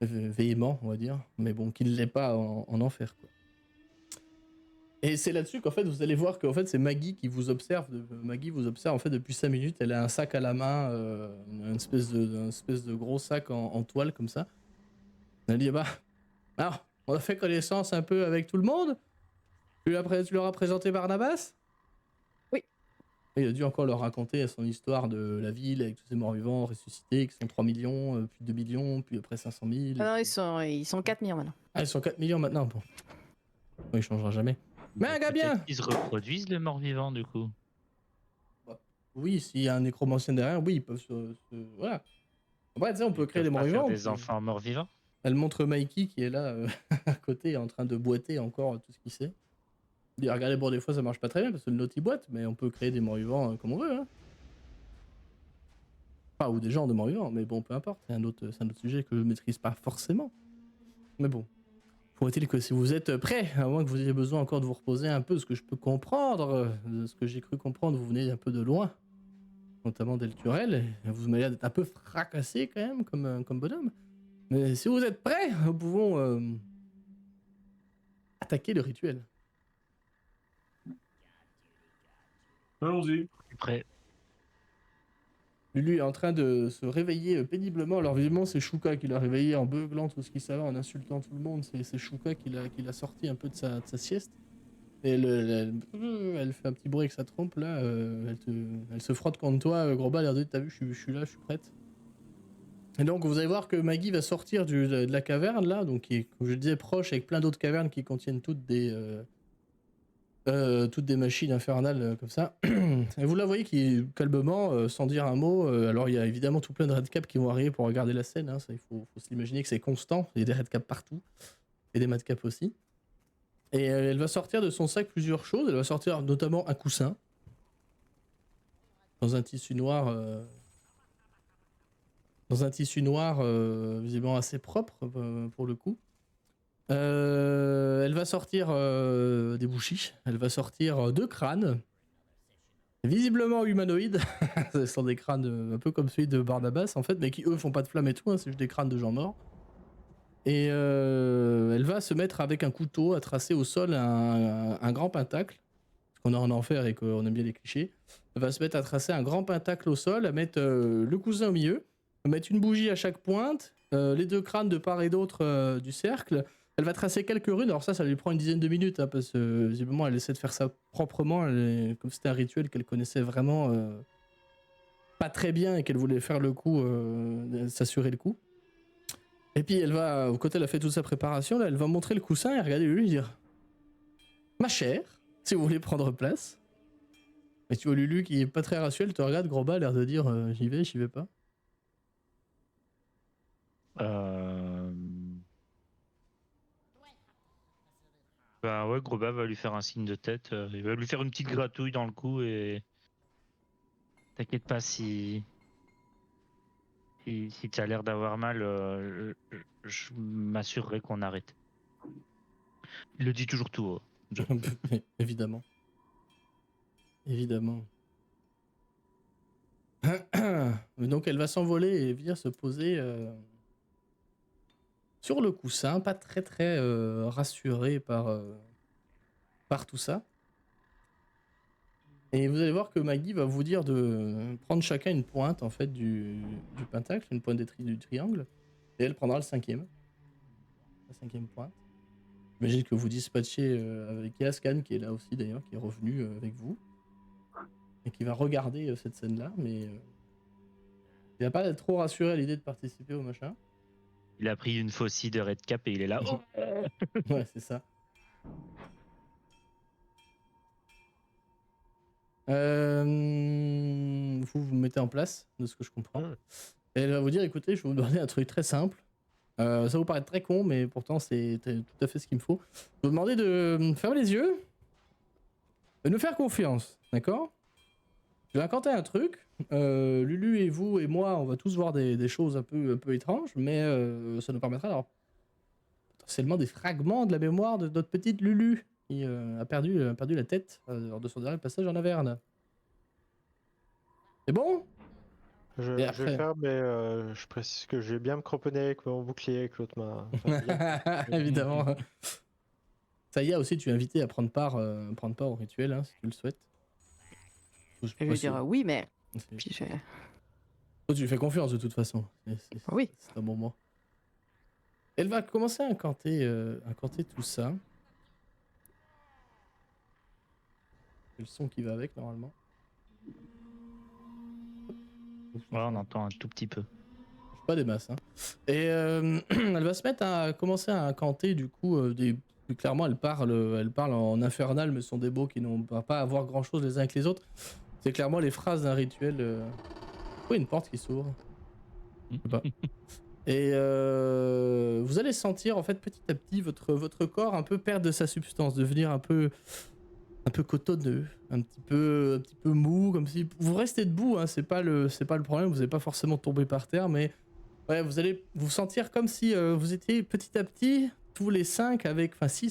véhément, on va dire. Mais bon, qu'il l'est pas en enfer, quoi. Et c'est là-dessus qu'en fait, vous allez voir qu'en fait, c'est Maggie qui vous observe. Maggie vous observe en fait depuis 5 minutes. Elle a un sac à la main, une espèce de gros sac en toile comme ça. Elle dit bah, alors, on a fait connaissance un peu avec tout le monde. Tu leur as présenté Barnabas? Oui. Et il a dû encore leur raconter son histoire de la ville avec tous ces morts-vivants ressuscités qui sont 3 millions, puis 2 millions, puis après 500 000. Ah non, ils sont 4 millions maintenant. Ah, ils sont 4 millions maintenant. Bon. Il changera jamais. Mais un gars bien! Ils se reproduisent les morts vivants du coup. Oui, s'il y a un nécromancien derrière, oui, ils peuvent voilà. Après, tu sais, on peut créer des morts vivants. Des enfants morts vivants. Elle montre Mikey qui est là à côté en train de boiter encore tout ce qu'il sait. Il dit regardez, bon, des fois ça marche pas très bien parce que le Naughty boite, mais on peut créer des morts vivants comme on veut. Hein. Enfin, ou des genres de morts vivants, mais bon, peu importe. C'est un autre sujet que je maîtrise pas forcément. Mais bon. Faut-il que si vous êtes prêts, à moins que vous ayez besoin encore de vous reposer un peu, ce que je peux comprendre, de ce que j'ai cru comprendre, vous venez un peu de loin, notamment d'Elturel, vous m'avez l'air d'être un peu fracassé quand même, comme bonhomme. Mais si vous êtes prêts, nous pouvons attaquer le rituel. Allons-y. Prêt. Lulu est en train de se réveiller péniblement. Alors visiblement c'est Shuka qui l'a réveillé en beuglant tout ce qui savait, en insultant tout le monde. C'est Shuka qui l'a sorti un peu de sa sieste. Et elle fait un petit bruit avec sa trompe là. Elle se frotte contre toi. Gros bas, l'air de t'as vu, je suis là, je suis prête. Et donc vous allez voir que Maggie va sortir de la caverne là, donc qui est, comme je le disais, proche avec plein d'autres cavernes qui contiennent toutes des machines infernales comme ça. Et vous la voyez qui calmement, sans dire un mot. Alors il y a évidemment tout plein de redcaps qui vont arriver pour regarder la scène. Hein, ça, il faut s'imaginer que c'est constant. Il y a des redcaps partout et des madcaps aussi. Et elle va sortir de son sac plusieurs choses. Elle va sortir notamment un coussin dans un tissu noir. Visiblement assez propre pour le coup. Elle va sortir des bouchis, elle va sortir 2 crânes, visiblement humanoïdes. Ce sont des crânes un peu comme celui de Barnabas en fait, mais qui eux font pas de flamme et tout, hein, c'est juste des crânes de gens morts. Et elle va se mettre avec un couteau à tracer au sol un grand pentacle, parce qu'on est en enfer et qu'on aime bien les clichés. Elle va se mettre à tracer un grand pentacle au sol, à mettre le cousin au milieu, à mettre une bougie à chaque pointe, les 2 crânes de part et d'autre du cercle. Elle va tracer quelques runes, alors ça lui prend une dizaine de minutes, hein, parce que visiblement elle essaie de faire ça proprement, comme c'était un rituel qu'elle connaissait vraiment pas très bien et qu'elle voulait faire le coup, s'assurer le coup. Et puis elle va, quand elle a fait toute sa préparation, là, elle va montrer le coussin et regarder Lulu et dire ma chère, si vous voulez prendre place. Et tu vois Lulu qui est pas très rationnelle, te regarde, Groba a l'air de dire j'y vais pas. Bah ouais, Groba va lui faire un signe de tête. Il va lui faire une petite gratouille dans le cou et t'inquiète pas si t'as l'air d'avoir mal, je m'assurerai qu'on arrête. Il le dit toujours tout haut. Évidemment. Évidemment. Donc elle va s'envoler et venir se poser sur le coussin, pas très très rassurée par tout ça. Et vous allez voir que Maggie va vous dire de prendre chacun une pointe en fait du pentacle, une pointe du triangle, et elle prendra la cinquième pointe. J'imagine que vous dispatchez avec Yaskan qui est là aussi d'ailleurs, qui est revenu avec vous et qui va regarder cette scène-là, mais il n'a pas trop rassuré à l'idée de participer au machin. Il a pris une faucille de Red Cap et il est là. Oh Ouais, c'est ça. Vous mettez en place, de ce que je comprends. Et elle va vous dire, écoutez, je vais vous demander un truc très simple. Ça vous paraît très con, mais pourtant c'est tout à fait ce qu'il me faut. Je vais vous demander de fermer les yeux, de nous faire confiance, d'accord? Je vais incanter un truc. Lulu et vous et moi, on va tous voir des choses un peu étranges, mais ça nous permettra d'avoir potentiellement des fragments de la mémoire de notre petite Lulu qui a perdu la tête lors de son dernier passage en Averne. C'est bon? Je Et vais après faire, mais je précise que je vais bien me cramponner avec mon bouclier avec l'autre main. Enfin, bien. Évidemment. Ça y est aussi, tu es invité à prendre part au rituel, hein, si tu le souhaites. Je vais dire oui, mais. Puis je... Toi, tu lui fais confiance de toute façon. Oui. C'est un bon mot. Elle va commencer à incanter tout ça. C'est le son qui va avec normalement. Voilà, on entend un tout petit peu. Pas des masses. Hein. Et elle va se mettre à commencer à incanter du coup clairement elle parle en infernal, mais ce sont des mots qui n'ont pas à voir grand chose les uns avec les autres. C'est clairement les phrases d'un rituel. Oui, une porte qui s'ouvre. Je sais pas. Et vous allez sentir en fait petit à petit votre corps un peu perdre de sa substance, devenir un peu cotonneux, un petit peu mou, comme si vous restez debout, hein, c'est pas le problème, vous n'allez pas forcément tomber par terre, mais ouais, vous allez vous sentir comme si vous étiez petit à petit tous les 6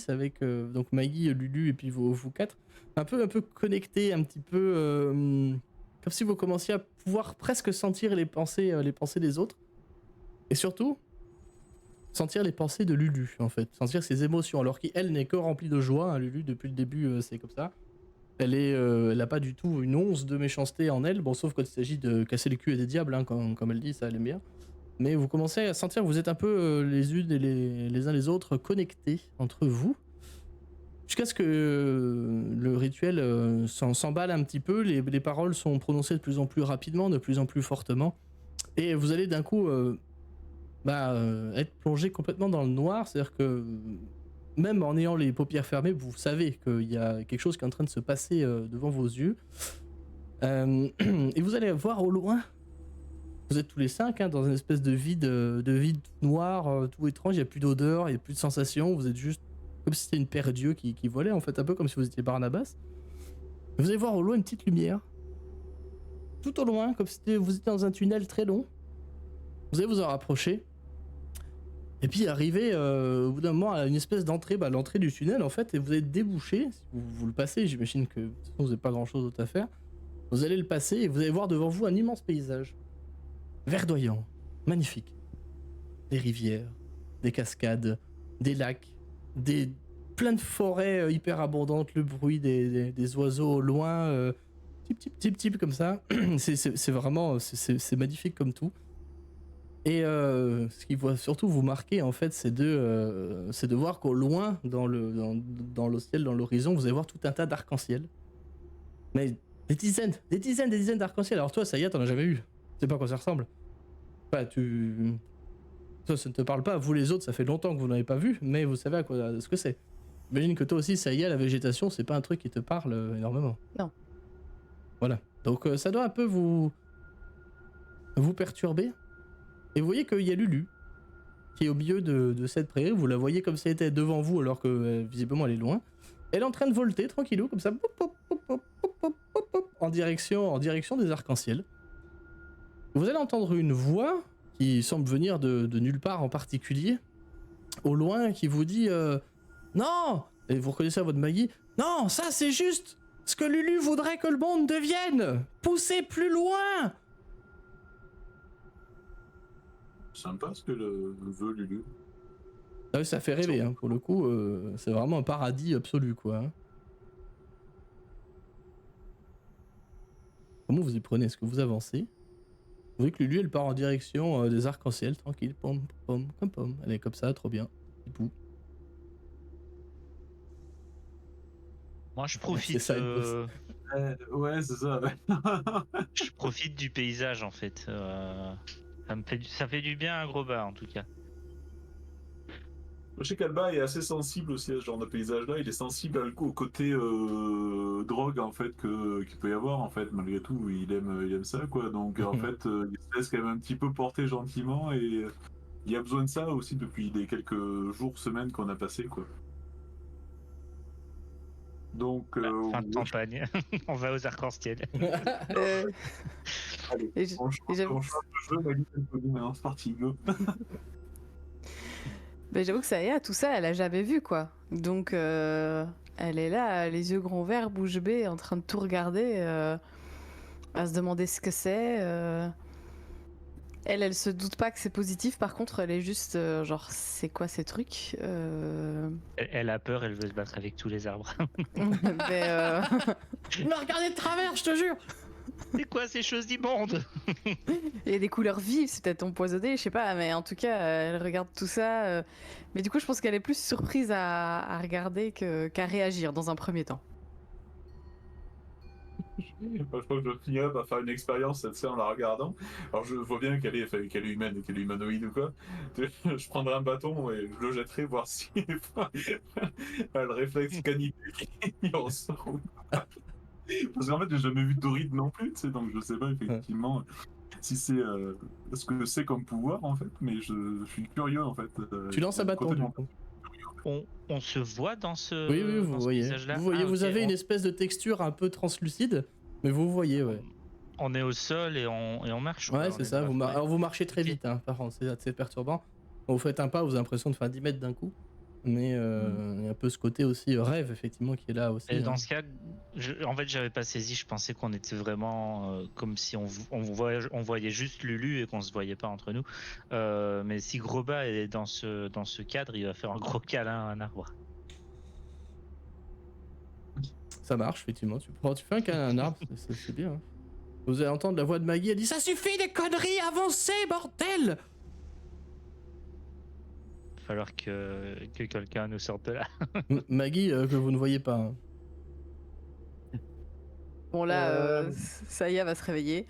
avec donc Maggie, Lulu et puis vous 4, un peu connectés, un petit peu comme si vous commenciez à pouvoir presque sentir les pensées des autres, et surtout sentir les pensées de Lulu, en fait, sentir ses émotions, alors qu'elle n'est que remplie de joie, hein, Lulu, depuis le début, c'est comme ça. Elle n'a pas du tout une once de méchanceté en elle, bon, sauf quand il s'agit de casser les culs et des diables, hein, comme elle dit, ça elle aime bien. Mais vous commencez à sentir que vous êtes un peu les unes et les uns les autres connectés entre vous, jusqu'à ce que le rituel s'emballe un petit peu, les paroles sont prononcées de plus en plus rapidement, de plus en plus fortement, et vous allez d'un coup être plongé complètement dans le noir, c'est-à-dire que même en ayant les paupières fermées, vous savez qu'il y a quelque chose qui est en train de se passer devant vos yeux. Et vous allez voir au loin, vous êtes tous les 5 hein, dans une espèce de vide noir, tout étrange, il n'y a plus d'odeur, il n'y a plus de sensation, vous êtes juste comme si c'était une paire d'yeux qui volait, en fait, un peu comme si vous étiez Barnabas. Vous allez voir au loin une petite lumière, tout au loin, comme si vous étiez dans un tunnel très long. Vous allez vous en rapprocher. Et puis arriver au bout d'un moment à une espèce d'entrée, l'entrée du tunnel en fait, et vous êtes débouché, si vous le passez, j'imagine que de toute façon, vous n'avez pas grand chose d'autre à faire, vous allez le passer et vous allez voir devant vous un immense paysage, verdoyant, magnifique. Des rivières, des cascades, des lacs, plein de forêts hyper abondantes, le bruit des oiseaux au loin, type comme ça, c'est vraiment, c'est magnifique comme tout. Et ce qui va surtout vous marquer en fait, c'est de voir qu'au loin, dans le ciel, dans l'horizon, vous allez voir tout un tas d'arcs-en-ciel. Mais des dizaines d'arcs-en-ciel. Alors toi, ça y est, t'en as jamais eu. Tu sais pas à quoi ça ressemble. Enfin, Ça ne te parle pas, vous les autres, ça fait longtemps que vous n'avez pas vu, mais vous savez ce que c'est. J'imagine que toi aussi, ça y est, la végétation, c'est pas un truc qui te parle énormément. Non. Voilà. Donc ça doit un peu vous perturber. Et vous voyez qu'il y a Lulu, qui est au milieu de cette prairie. Vous la voyez comme si elle était devant vous, alors que visiblement elle est loin. Elle est en train de volter tranquillou, comme ça, en direction des arcs-en-ciel. Vous allez entendre une voix qui semble venir de nulle part en particulier, au loin, qui vous dit non, et vous reconnaissez à votre Maggie, non, ça c'est juste ce que Lulu voudrait que le monde devienne. Poussez plus loin. Sympa ce que veut Lulu. Ah oui, ça fait rêver, hein, pour le coup, c'est vraiment un paradis absolu, quoi. Hein. Comment vous y prenez? Est-ce que vous avancez? Vous voyez que Lulu, elle part en direction des arcs-en-ciel, tranquille, pom, pom, comme pom. Elle est comme ça, trop bien. Hipou. Moi, je profite. C'est ça, une Ouais, c'est ça. Je profite du paysage en fait. Ça fait du bien à Groba en tout cas. Je sais qu'Alba est assez sensible aussi à ce genre de paysage-là. Il est sensible au côté drogue en fait qu'il peut y avoir en fait. Malgré tout, il aime ça quoi. Donc en fait, il se laisse quand même un petit peu porter gentiment et il y a besoin de ça aussi depuis les quelques jours, semaines qu'on a passé quoi. Donc Fin de campagne. On va aux arcs-en-ciel. allez, Et j'- on change j'avoue- de jeu. Maggie, maintenant c'est parti. Go. Ben, j'avoue que ça y est, tout ça, elle a jamais vu, quoi. Donc, elle est là, les yeux grands ouverts, bouche bée, en train de tout regarder, à se demander ce que c'est. Elle se doute pas que c'est positif, par contre, elle est juste genre, c'est quoi ces trucs Elle a peur, elle veut se battre avec tous les arbres. Mais, Il m'a regardé de travers, je te jure. C'est quoi ces choses immondes? il y a des couleurs vives, c'est peut-être empoisonné, je sais pas, mais en tout cas, elle regarde tout ça. Mais du coup, je pense qu'elle est plus surprise à regarder qu'à réagir dans un premier temps. Je crois que je finirai par faire une expérience cette fois en la regardant. Alors je vois bien qu'elle est humaine et qu'elle est humanoïde ou quoi. Je prendrai un bâton et je le jetterai voir si elle le réflexe canibale qui en sort. Parce qu'en fait j'ai jamais vu Doride non plus, tu sais, donc je sais pas effectivement si c'est ce que c'est comme pouvoir en fait, mais je suis curieux en fait. Tu lances un bâton, du coup. On se voit dans ce, Oui, dans vous ce voyez. paysage-là. Vous voyez, Ah, vous ok, avez une espèce de texture un peu translucide, mais vous voyez, ouais. On est au sol et on marche. Ouais, quoi, c'est on est ça. dans la forêt. Alors vous marchez très Ok. vite, hein, par contre, c'est assez perturbant. Quand vous faites un pas, vous avez l'impression de faire 10 mètres d'un coup. Mais il y a un peu ce côté aussi rêve, effectivement, qui est là aussi. Et hein. dans ce cas, en fait, j'avais pas saisi. Je pensais qu'on était vraiment comme si on voyait juste Lulu et qu'on se voyait pas entre nous. Mais si Groba est dans ce cadre, il va faire un gros câlin à un arbre. Ça marche, effectivement. Tu fais un câlin à un arbre, c'est bien. Hein. Vous allez entendre la voix de Maggie, elle dit « Ça suffit des conneries, avancez, bordel !» Il va falloir que quelqu'un nous sorte de là. Maggie, que vous ne voyez pas. Hein. Bon là, Saya va se réveiller.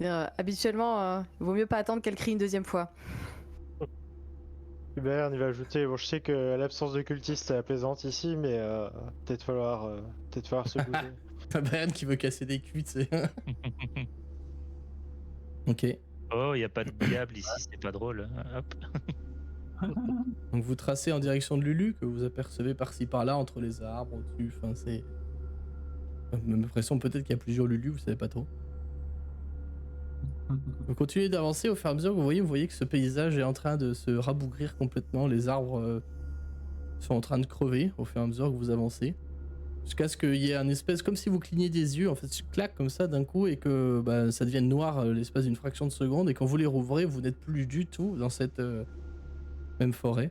Habituellement, il vaut mieux pas attendre qu'elle crie une deuxième fois. Hubert, il va ajouter, bon, je sais que l'absence de cultistes est apaisante ici, mais peut-être falloir se bouger. T'as Brian qui veut casser des culs, tu sais. Ok. Oh, il y a pas de diable ici, c'est pas drôle. Hop. Donc vous tracez en direction de Lulu, que vous apercevez par-ci par-là, entre les arbres, au-dessus, enfin c'est... Même l'impression peut-être qu'il y a plusieurs Lulu, vous savez pas trop. Vous continuez d'avancer au fur et à mesure que vous voyez que ce paysage est en train de se rabougrir complètement, les arbres sont en train de crever au fur et à mesure que vous avancez. Jusqu'à ce qu'il y ait un espèce, comme si vous cligniez des yeux, en fait, claque comme ça d'un coup et que ça devienne noir l'espace d'une fraction de seconde et quand vous les rouvrez, vous n'êtes plus du tout dans cette même forêt.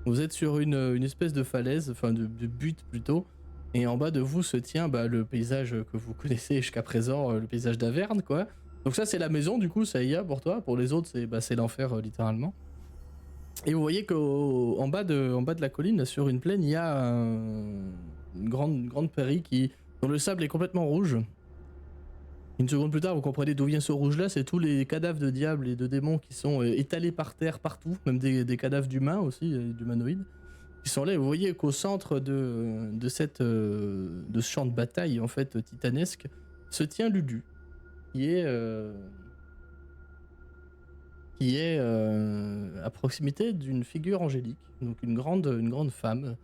Vous êtes sur une espèce de falaise, enfin de butte plutôt, et en bas de vous se tient le paysage que vous connaissez jusqu'à présent, le paysage d'Averne, quoi. Donc ça c'est la maison du coup, ça y est pour toi, pour les autres c'est l'enfer littéralement. Et vous voyez qu'en bas de la colline, là, sur une plaine, il y a une grande prairie dont le sable est complètement rouge. Une seconde plus tard, vous comprenez d'où vient ce rouge-là, c'est tous les cadavres de diables et de démons qui sont étalés par terre partout, même des cadavres d'humains aussi, d'humanoïdes, qui sont là. Et vous voyez qu'au centre de ce champ de bataille en fait titanesque se tient Lulu, qui est à proximité d'une figure angélique, donc une grande femme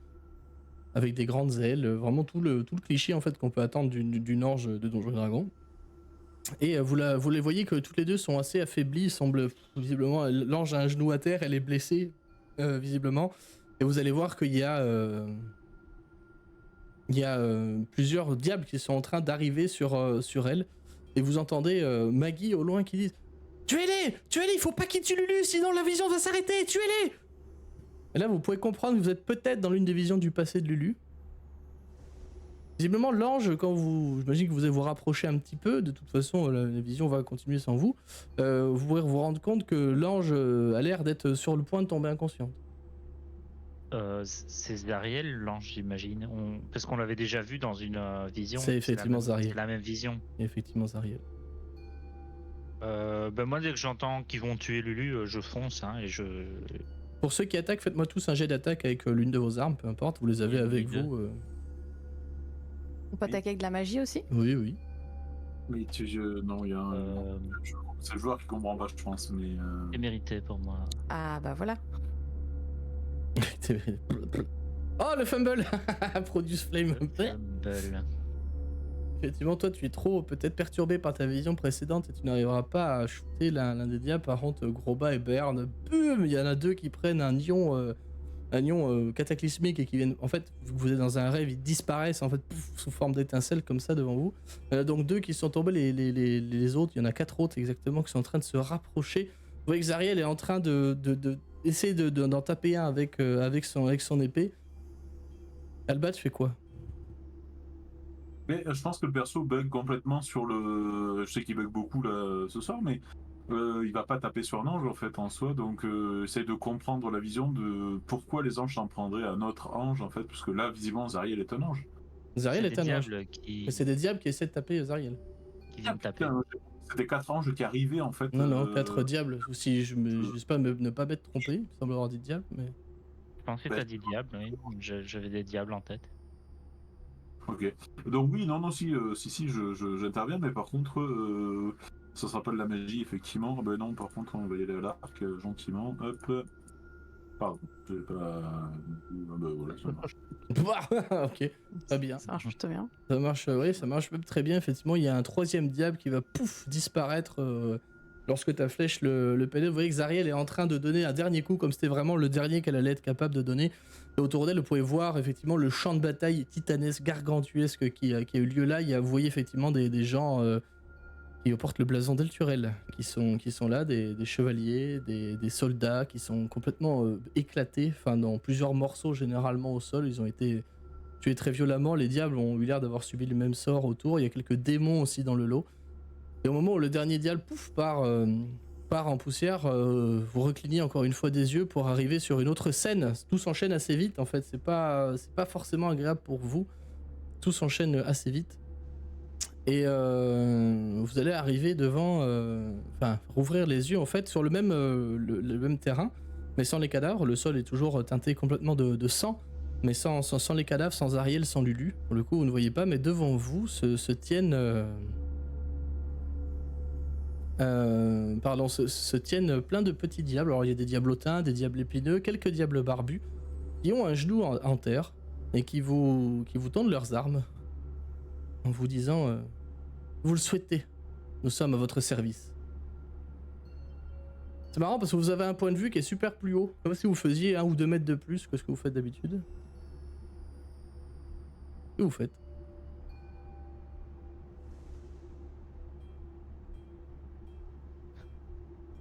avec des grandes ailes, vraiment tout le cliché en fait qu'on peut attendre d'une ange de Donjons et Dragons. Et vous les voyez que toutes les deux sont assez affaiblies, semblent visiblement, l'ange a un genou à terre, elle est blessée visiblement, et vous allez voir qu'il y a plusieurs diables qui sont en train d'arriver sur elle, et vous entendez Maggie au loin qui dit tuez-les, il faut pas qu'ils tuent Lulu, sinon la vision va s'arrêter, tuez-les. Et là vous pouvez comprendre que vous êtes peut-être dans l'une des visions du passé de Lulu. Visiblement l'ange, j'imagine que vous allez vous rapprocher un petit peu, de toute façon la vision va continuer sans vous, vous pourrez vous rendre compte que l'ange a l'air d'être sur le point de tomber inconscient. C'est Zariel, l'ange, j'imagine. Parce qu'on l'avait déjà vu dans une vision. C'est effectivement Zariel. C'est la même vision. Effectivement Zariel. Moi, dès que j'entends qu'ils vont tuer Lulu, je fonce et je. Pour ceux qui attaquent, faites-moi tous un jet d'attaque avec l'une de vos armes, peu importe, vous les avez avec vous. On peut attaquer avec de la magie aussi? Oui. Oui, non, il y a un. C'est le joueur qui comprend pas, je pense, mais. C'est mérité pour moi. Ah bah voilà. Oh le fumble. Produce flame. Fumble. Effectivement, toi tu es trop peut-être perturbé par ta vision précédente et tu n'arriveras pas à shooter l'un des diables. Par contre, Groba et Bern, boum, il y en a deux qui prennent un ion cataclysmique et qui viennent, en fait, vu que vous êtes dans un rêve, ils disparaissent en fait pouf, sous forme d'étincelles comme ça devant vous. Donc deux qui sont tombés, les autres, il y en a 4 autres exactement qui sont en train de se rapprocher. Vous voyez que Zariel est en train d'essayer d'en taper un avec son épée. Alba, tu fais quoi? Mais je pense que le perso bug complètement sur le. Je sais qu'il bug beaucoup là ce soir, mais il va pas taper sur un ange en fait en soi, donc essaye de comprendre la vision de pourquoi les anges s'en prendraient à notre ange en fait, parce que là visiblement Zariel est un ange. Zariel est un ange. Qui... Mais c'est des diables qui essaient de taper Zariel. Qui viennent taper. C'était 4 anges qui arrivaient en fait. Non, 4 diables. Ou si je sais pas ne pas m'être trompé, il me semble avoir dit diable, mais. Je pensais que t'as dit diable, oui. J'avais des diables en tête. Ok. Donc oui, non, si, j'interviens, mais par contre, ça sera pas de la magie, effectivement. Ben non, par contre, on va y aller à l'arc, gentiment. Hop. Pardon, j'ai pas... Ben voilà, ça marche. Ok, très bien. Ça marche plutôt bien. Ça marche, oui, ça marche même très bien. Effectivement, il y a un 3e diable qui va disparaître lorsque ta flèche le pénètre. Vous voyez que Zariel est en train de donner un dernier coup, comme c'était vraiment le dernier qu'elle allait être capable de donner. Et autour d'elle, vous pouvez voir effectivement le champ de bataille titanesque, gargantuesque qui a eu lieu là. Vous voyez effectivement des gens qui portent le blason d'Elturel, qui sont là, des chevaliers, des soldats qui sont complètement éclatés, dans plusieurs morceaux généralement au sol. Ils ont été tués très violemment. Les diables ont eu l'air d'avoir subi le même sort autour. Il y a quelques démons aussi dans le lot. Et au moment où le dernier diable part en poussière, vous reclignez encore une fois des yeux pour arriver sur une autre scène. Tout s'enchaîne assez vite en fait, c'est pas forcément agréable pour vous. Tout s'enchaîne assez vite. Et vous allez arriver devant, rouvrir les yeux en fait sur le même terrain, mais sans les cadavres. Le sol est toujours teinté complètement de sang, mais sans les cadavres, sans Ariel, sans Lulu. Pour le coup, vous ne voyez pas, mais devant vous se tiennent... se tiennent plein de petits diables. Alors il y a des diablotins, des diables épineux, quelques diables barbus qui ont un genou en terre et qui vous tendent leurs armes en vous disant vous le souhaitez, nous sommes à votre service. C'est marrant parce que vous avez un point de vue qui est super plus haut, comme si vous faisiez 1 ou 2 mètres de plus que ce que vous faites d'habitude. Que vous faites?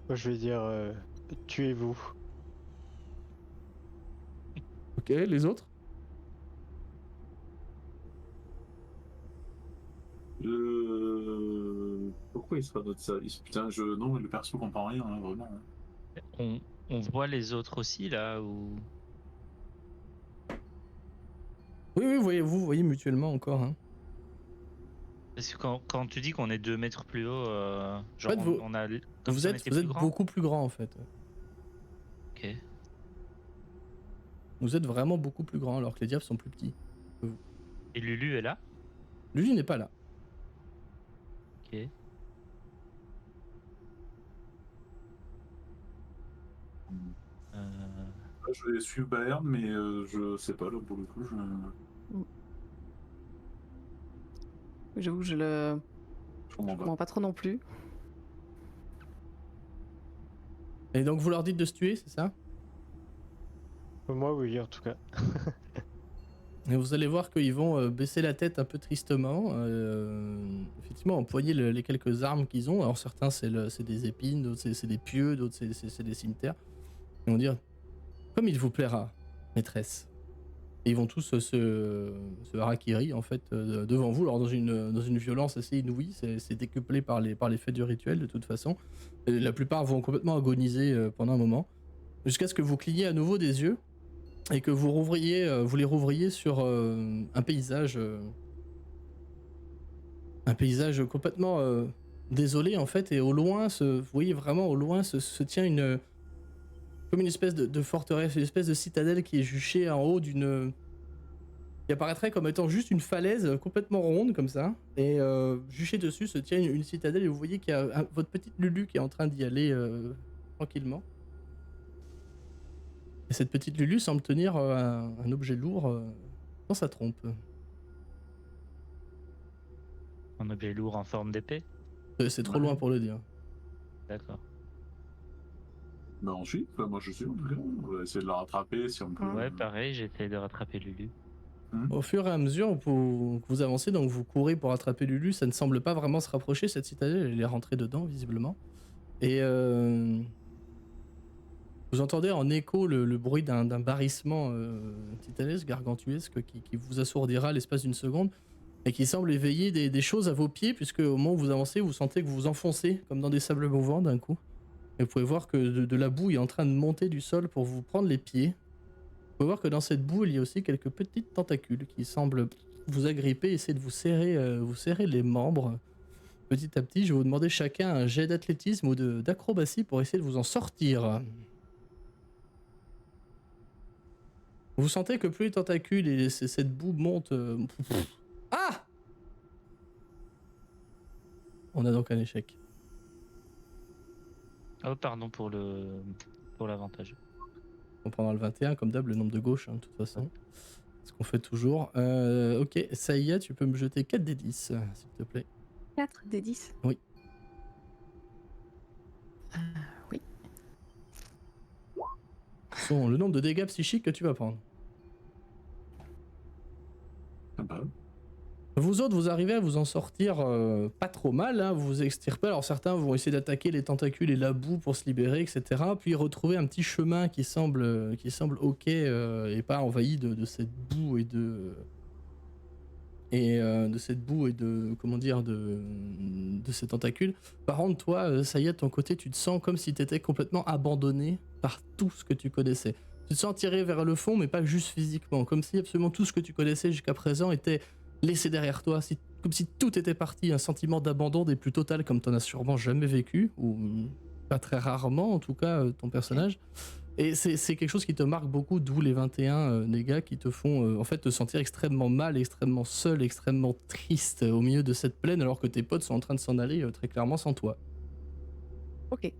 Moi, je vais dire tuez-vous. Ok, les autres? Pourquoi il sera notre service? Putain, non, le perso comprend rien, hein, vraiment. On voit les autres aussi là ou... Oui, vous voyez mutuellement encore. Hein. Parce que quand tu dis qu'on est 2 mètres plus haut, genre En fait, vous- on a comme Vous si on êtes, était vous plus êtes grand. beaucoup plus grand en fait. Ok. Vous êtes vraiment beaucoup plus grand alors que les diables sont plus petits. Et Lulu est là. Lui n'est pas là. Ok. Euh, Je vais suivre Bayern, mais je sais pas, là, pour le coup. J'avoue, je m'en bats. comprends pas trop non plus. Et donc vous leur dites de se tuer, c'est ça? Moi, oui, en tout cas. Et vous allez voir qu'ils vont baisser la tête un peu tristement, effectivement empoigner les quelques armes qu'ils ont. Alors certains c'est des épines, d'autres c'est des pieux, d'autres c'est des cimeterres. Ils vont dire comme il vous plaira, maîtresse. Et ils vont tous se harakiri en fait devant vous, alors dans une violence assez inouïe, c'est décuplé par les faits du rituel de toute façon. Et la plupart vont complètement agoniser pendant un moment, jusqu'à ce que vous cligniez à nouveau des yeux et que vous les rouvriez sur un paysage complètement désolé en fait, et au loin vous voyez vraiment au loin se tient comme une espèce de forteresse, une espèce de citadelle qui est juchée en haut qui apparaîtrait comme étant juste une falaise complètement ronde comme ça, et juché dessus se tient une citadelle, et vous voyez qu'il y a votre petite Lulu qui est en train d'y aller tranquillement. Et cette petite Lulu semble tenir un objet lourd dans sa trompe. un objet lourd en forme d'épée. C'est trop loin pour le dire. D'accord. Bah ensuite, moi je suis en tout cas. On va essayer de la rattraper si on peut. Ouais, pareil, j'essaie de rattraper Lulu. Au fur et à mesure que vous avancez, donc vous courez pour attraper Lulu, ça ne semble pas vraiment se rapprocher, cette citadelle, elle est rentrée dedans visiblement. Et vous entendez en écho le bruit d'un barrissement titanesque, gargantuesque, qui vous assourdira l'espace d'une seconde, et qui semble éveiller des choses à vos pieds, puisque au moment où vous avancez, vous sentez que vous vous enfoncez comme dans des sables mouvants d'un coup. Et vous pouvez voir que de la boue est en train de monter du sol pour vous prendre les pieds. Vous pouvez voir que dans cette boue, il y a aussi quelques petites tentacules qui semblent vous agripper, essayer de vous serrer les membres. Petit à petit, je vais vous demander chacun un jet d'athlétisme ou d'acrobatie pour essayer de vous en sortir. Vous sentez que plus les tentacules et cette boue montent... Ah! On a donc un échec. Oh, pardon pour l'avantage. On prendra le 21, comme d'hab, le nombre de gauche, de toute façon. Ce qu'on fait toujours. Ok, Saïa, tu peux me jeter 4 des 10, s'il te plaît. 4 des 10. Oui. Oui. Sont le nombre de dégâts psychiques que tu vas prendre. Sympa. Vous autres, vous arrivez à vous en sortir pas trop mal, hein, vous vous extirpez. Alors certains vont essayer d'attaquer les tentacules et la boue pour se libérer, etc. Puis retrouver un petit chemin qui semble ok et pas envahi de cette boue et de comment dire, de ces tentacules. Par contre, toi, ça y est, de ton côté, tu te sens comme si tu étais complètement abandonné par tout ce que tu connaissais. Tu te sens tiré vers le fond, mais pas juste physiquement, comme si absolument tout ce que tu connaissais jusqu'à présent était laissé derrière toi, comme si tout était parti, un sentiment d'abandon des plus totales comme t'en as sûrement jamais vécu, ou pas très rarement en tout cas, ton personnage. Et c'est quelque chose qui te marque beaucoup, d'où les 21 dégâts qui te font en fait te sentir extrêmement mal, extrêmement seul, extrêmement triste au milieu de cette plaine, alors que tes potes sont en train de s'en aller très clairement sans toi. Ok.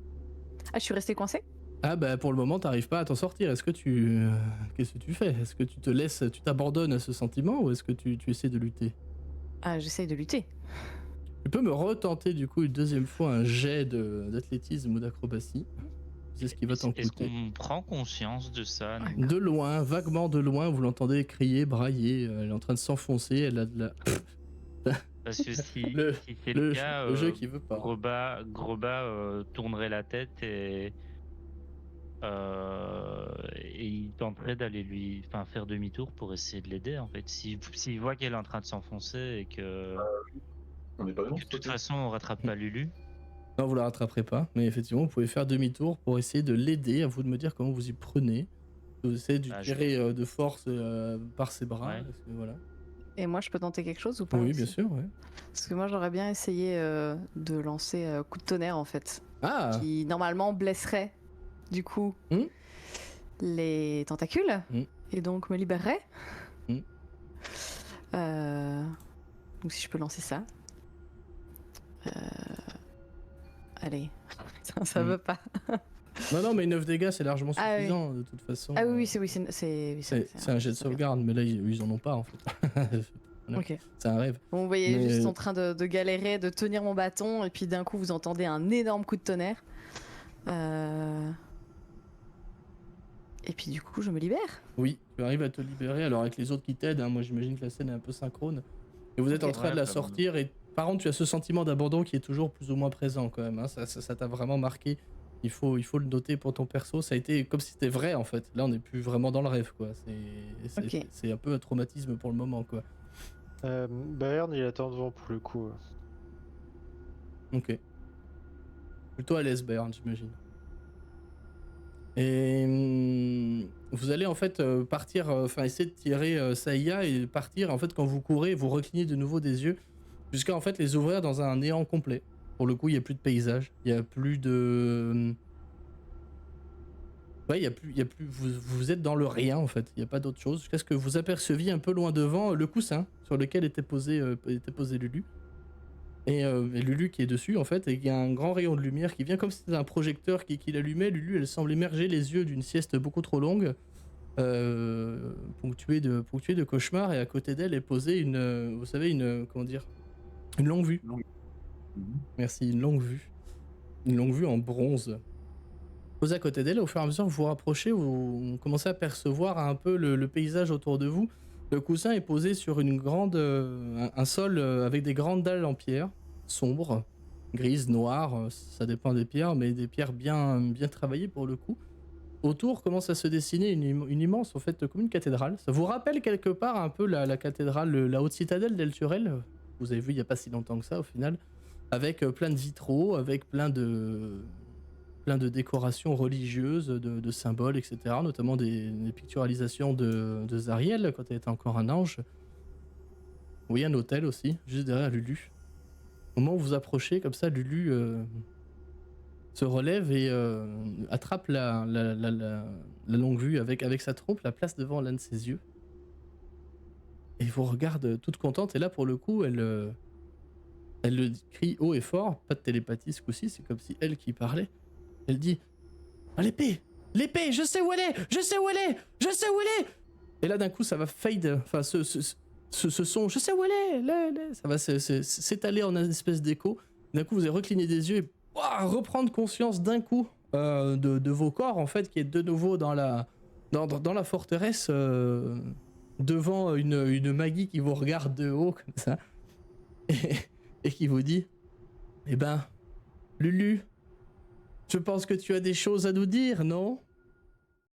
Ah, je suis restée coincée? Ah bah pour le moment t'arrives pas à t'en sortir. Est-ce que qu'est-ce que tu fais? Est-ce que tu t'abandonnes à ce sentiment, ou est-ce que tu essaies de lutter? Ah, j'essaye de lutter. Tu peux me retenter du coup une deuxième fois un jet d'athlétisme ou d'acrobatie. C'est ce qui va t'en Est-ce coûter. qu'on prend conscience de ça nous De loin, vaguement de loin, vous l'entendez crier, brailler, elle est en train de s'enfoncer, elle a de la... Parce que si Le- c'est le cas, le jeu qui veut pas. Groba tournerait la tête et il tenterait d'aller faire demi-tour pour essayer de l'aider en fait. S'il voit qu'elle est en train de s'enfoncer et que On n'est pas de toute façon on rattrape pas Lulu. Non, vous la rattraperez pas, mais effectivement, vous pouvez faire demi-tour pour essayer de l'aider. À vous de me dire comment vous y prenez. Vous essayez de Ah, tirer de force par ses bras. Ouais. Parce que, voilà. Et moi, je peux tenter quelque chose ou pas Oui, aussi bien sûr, ouais. Parce que moi, j'aurais bien essayé de lancer coup de tonnerre en fait, Ah qui normalement blesserait du coup Hmm. les tentacules Hmm. et donc me libérerait. Hmm. Donc si je peux lancer ça. Allez, ça Hmm. veut pas. Non, mais 9 dégâts, c'est largement Ah oui. suffisant, de toute façon. Ah oui, c'est C'est un jet de sauvegarde, mais là, ils en ont pas, en fait. Ok. C'est un rêve. Bon, vous voyez Mais- juste en train de galérer, de tenir mon bâton, et puis d'un coup vous entendez un énorme coup de tonnerre. Et puis du coup je me libère. Oui, tu arrives à te libérer, alors avec les autres qui t'aident, hein, moi j'imagine que la scène est un peu synchrone. Et vous êtes Ok. en train de Ouais, la bah, sortir, et par contre tu as ce sentiment d'abandon qui est toujours plus ou moins présent quand même, hein. Ça t'a vraiment marqué. Il faut le noter pour ton perso, ça a été comme si c'était vrai en fait. Là on n'est plus vraiment dans le rêve quoi, Ok. c'est un peu un traumatisme pour le moment quoi. Bayern, il attend devant pour le coup. Ok. Plutôt à l'aise Bayern j'imagine. Et vous allez en fait partir, enfin essayer de tirer Saïa et partir. En fait, quand vous courez, vous reclignez de nouveau des yeux jusqu'à en fait les ouvrir dans un néant complet. Pour le coup, il y a plus de paysage, il y a plus de, ouais, il y a plus. Vous êtes dans le rien en fait. Il y a pas d'autre chose jusqu'à ce que vous aperceviez un peu loin devant le coussin sur lequel était posé Lulu. Et Lulu qui est dessus en fait, et il y a un grand rayon de lumière qui vient comme si c'était un projecteur qui l'allumait. Lulu, elle semble émerger les yeux d'une sieste beaucoup trop longue, ponctuée de cauchemars, et à côté d'elle est posée une, vous savez, comment dire, une longue vue. Merci, une longue vue en bronze. Posée à côté d'elle, au fur et à mesure que vous vous rapprochez, vous commencez à percevoir un peu le paysage autour de vous. Le coussin est posé sur une grande, un sol avec des grandes dalles en pierre, sombres, grises, noires, ça dépend des pierres, mais des pierres bien travaillées pour le coup. Autour commence à se dessiner une immense, en fait, comme une cathédrale. Ça vous rappelle quelque part un peu la cathédrale, la haute citadelle d'El Turel. Vous avez vu il n'y a pas si longtemps que ça au final, avec plein de vitraux, avec plein de décorations religieuses, de symboles, etc. Notamment des picturalisations de Zariel quand elle était encore un ange. Oui, un hôtel aussi, juste derrière Lulu. Au moment où vous approchez, comme ça, Lulu se relève et attrape la longue vue avec sa trompe, la place devant l'un de ses yeux. Et vous regarde toute contente. Et là, pour le coup, elle le crie haut et fort. Pas de télépathie ce coup-ci, c'est comme si elle qui parlait. Elle dit: ah, l'épée, je sais où elle est, je sais où elle est, je sais où elle est. Et là d'un coup ça va fade, enfin ce son, je sais où elle est, ça va s'étaler en une espèce d'écho. D'un coup vous allez recligner des yeux et reprendre conscience d'un coup de vos corps en fait qui est de nouveau dans la forteresse, devant une Maggie qui vous regarde de haut comme ça et qui vous dit: eh ben Lulu, je pense que tu as des choses à nous dire, non?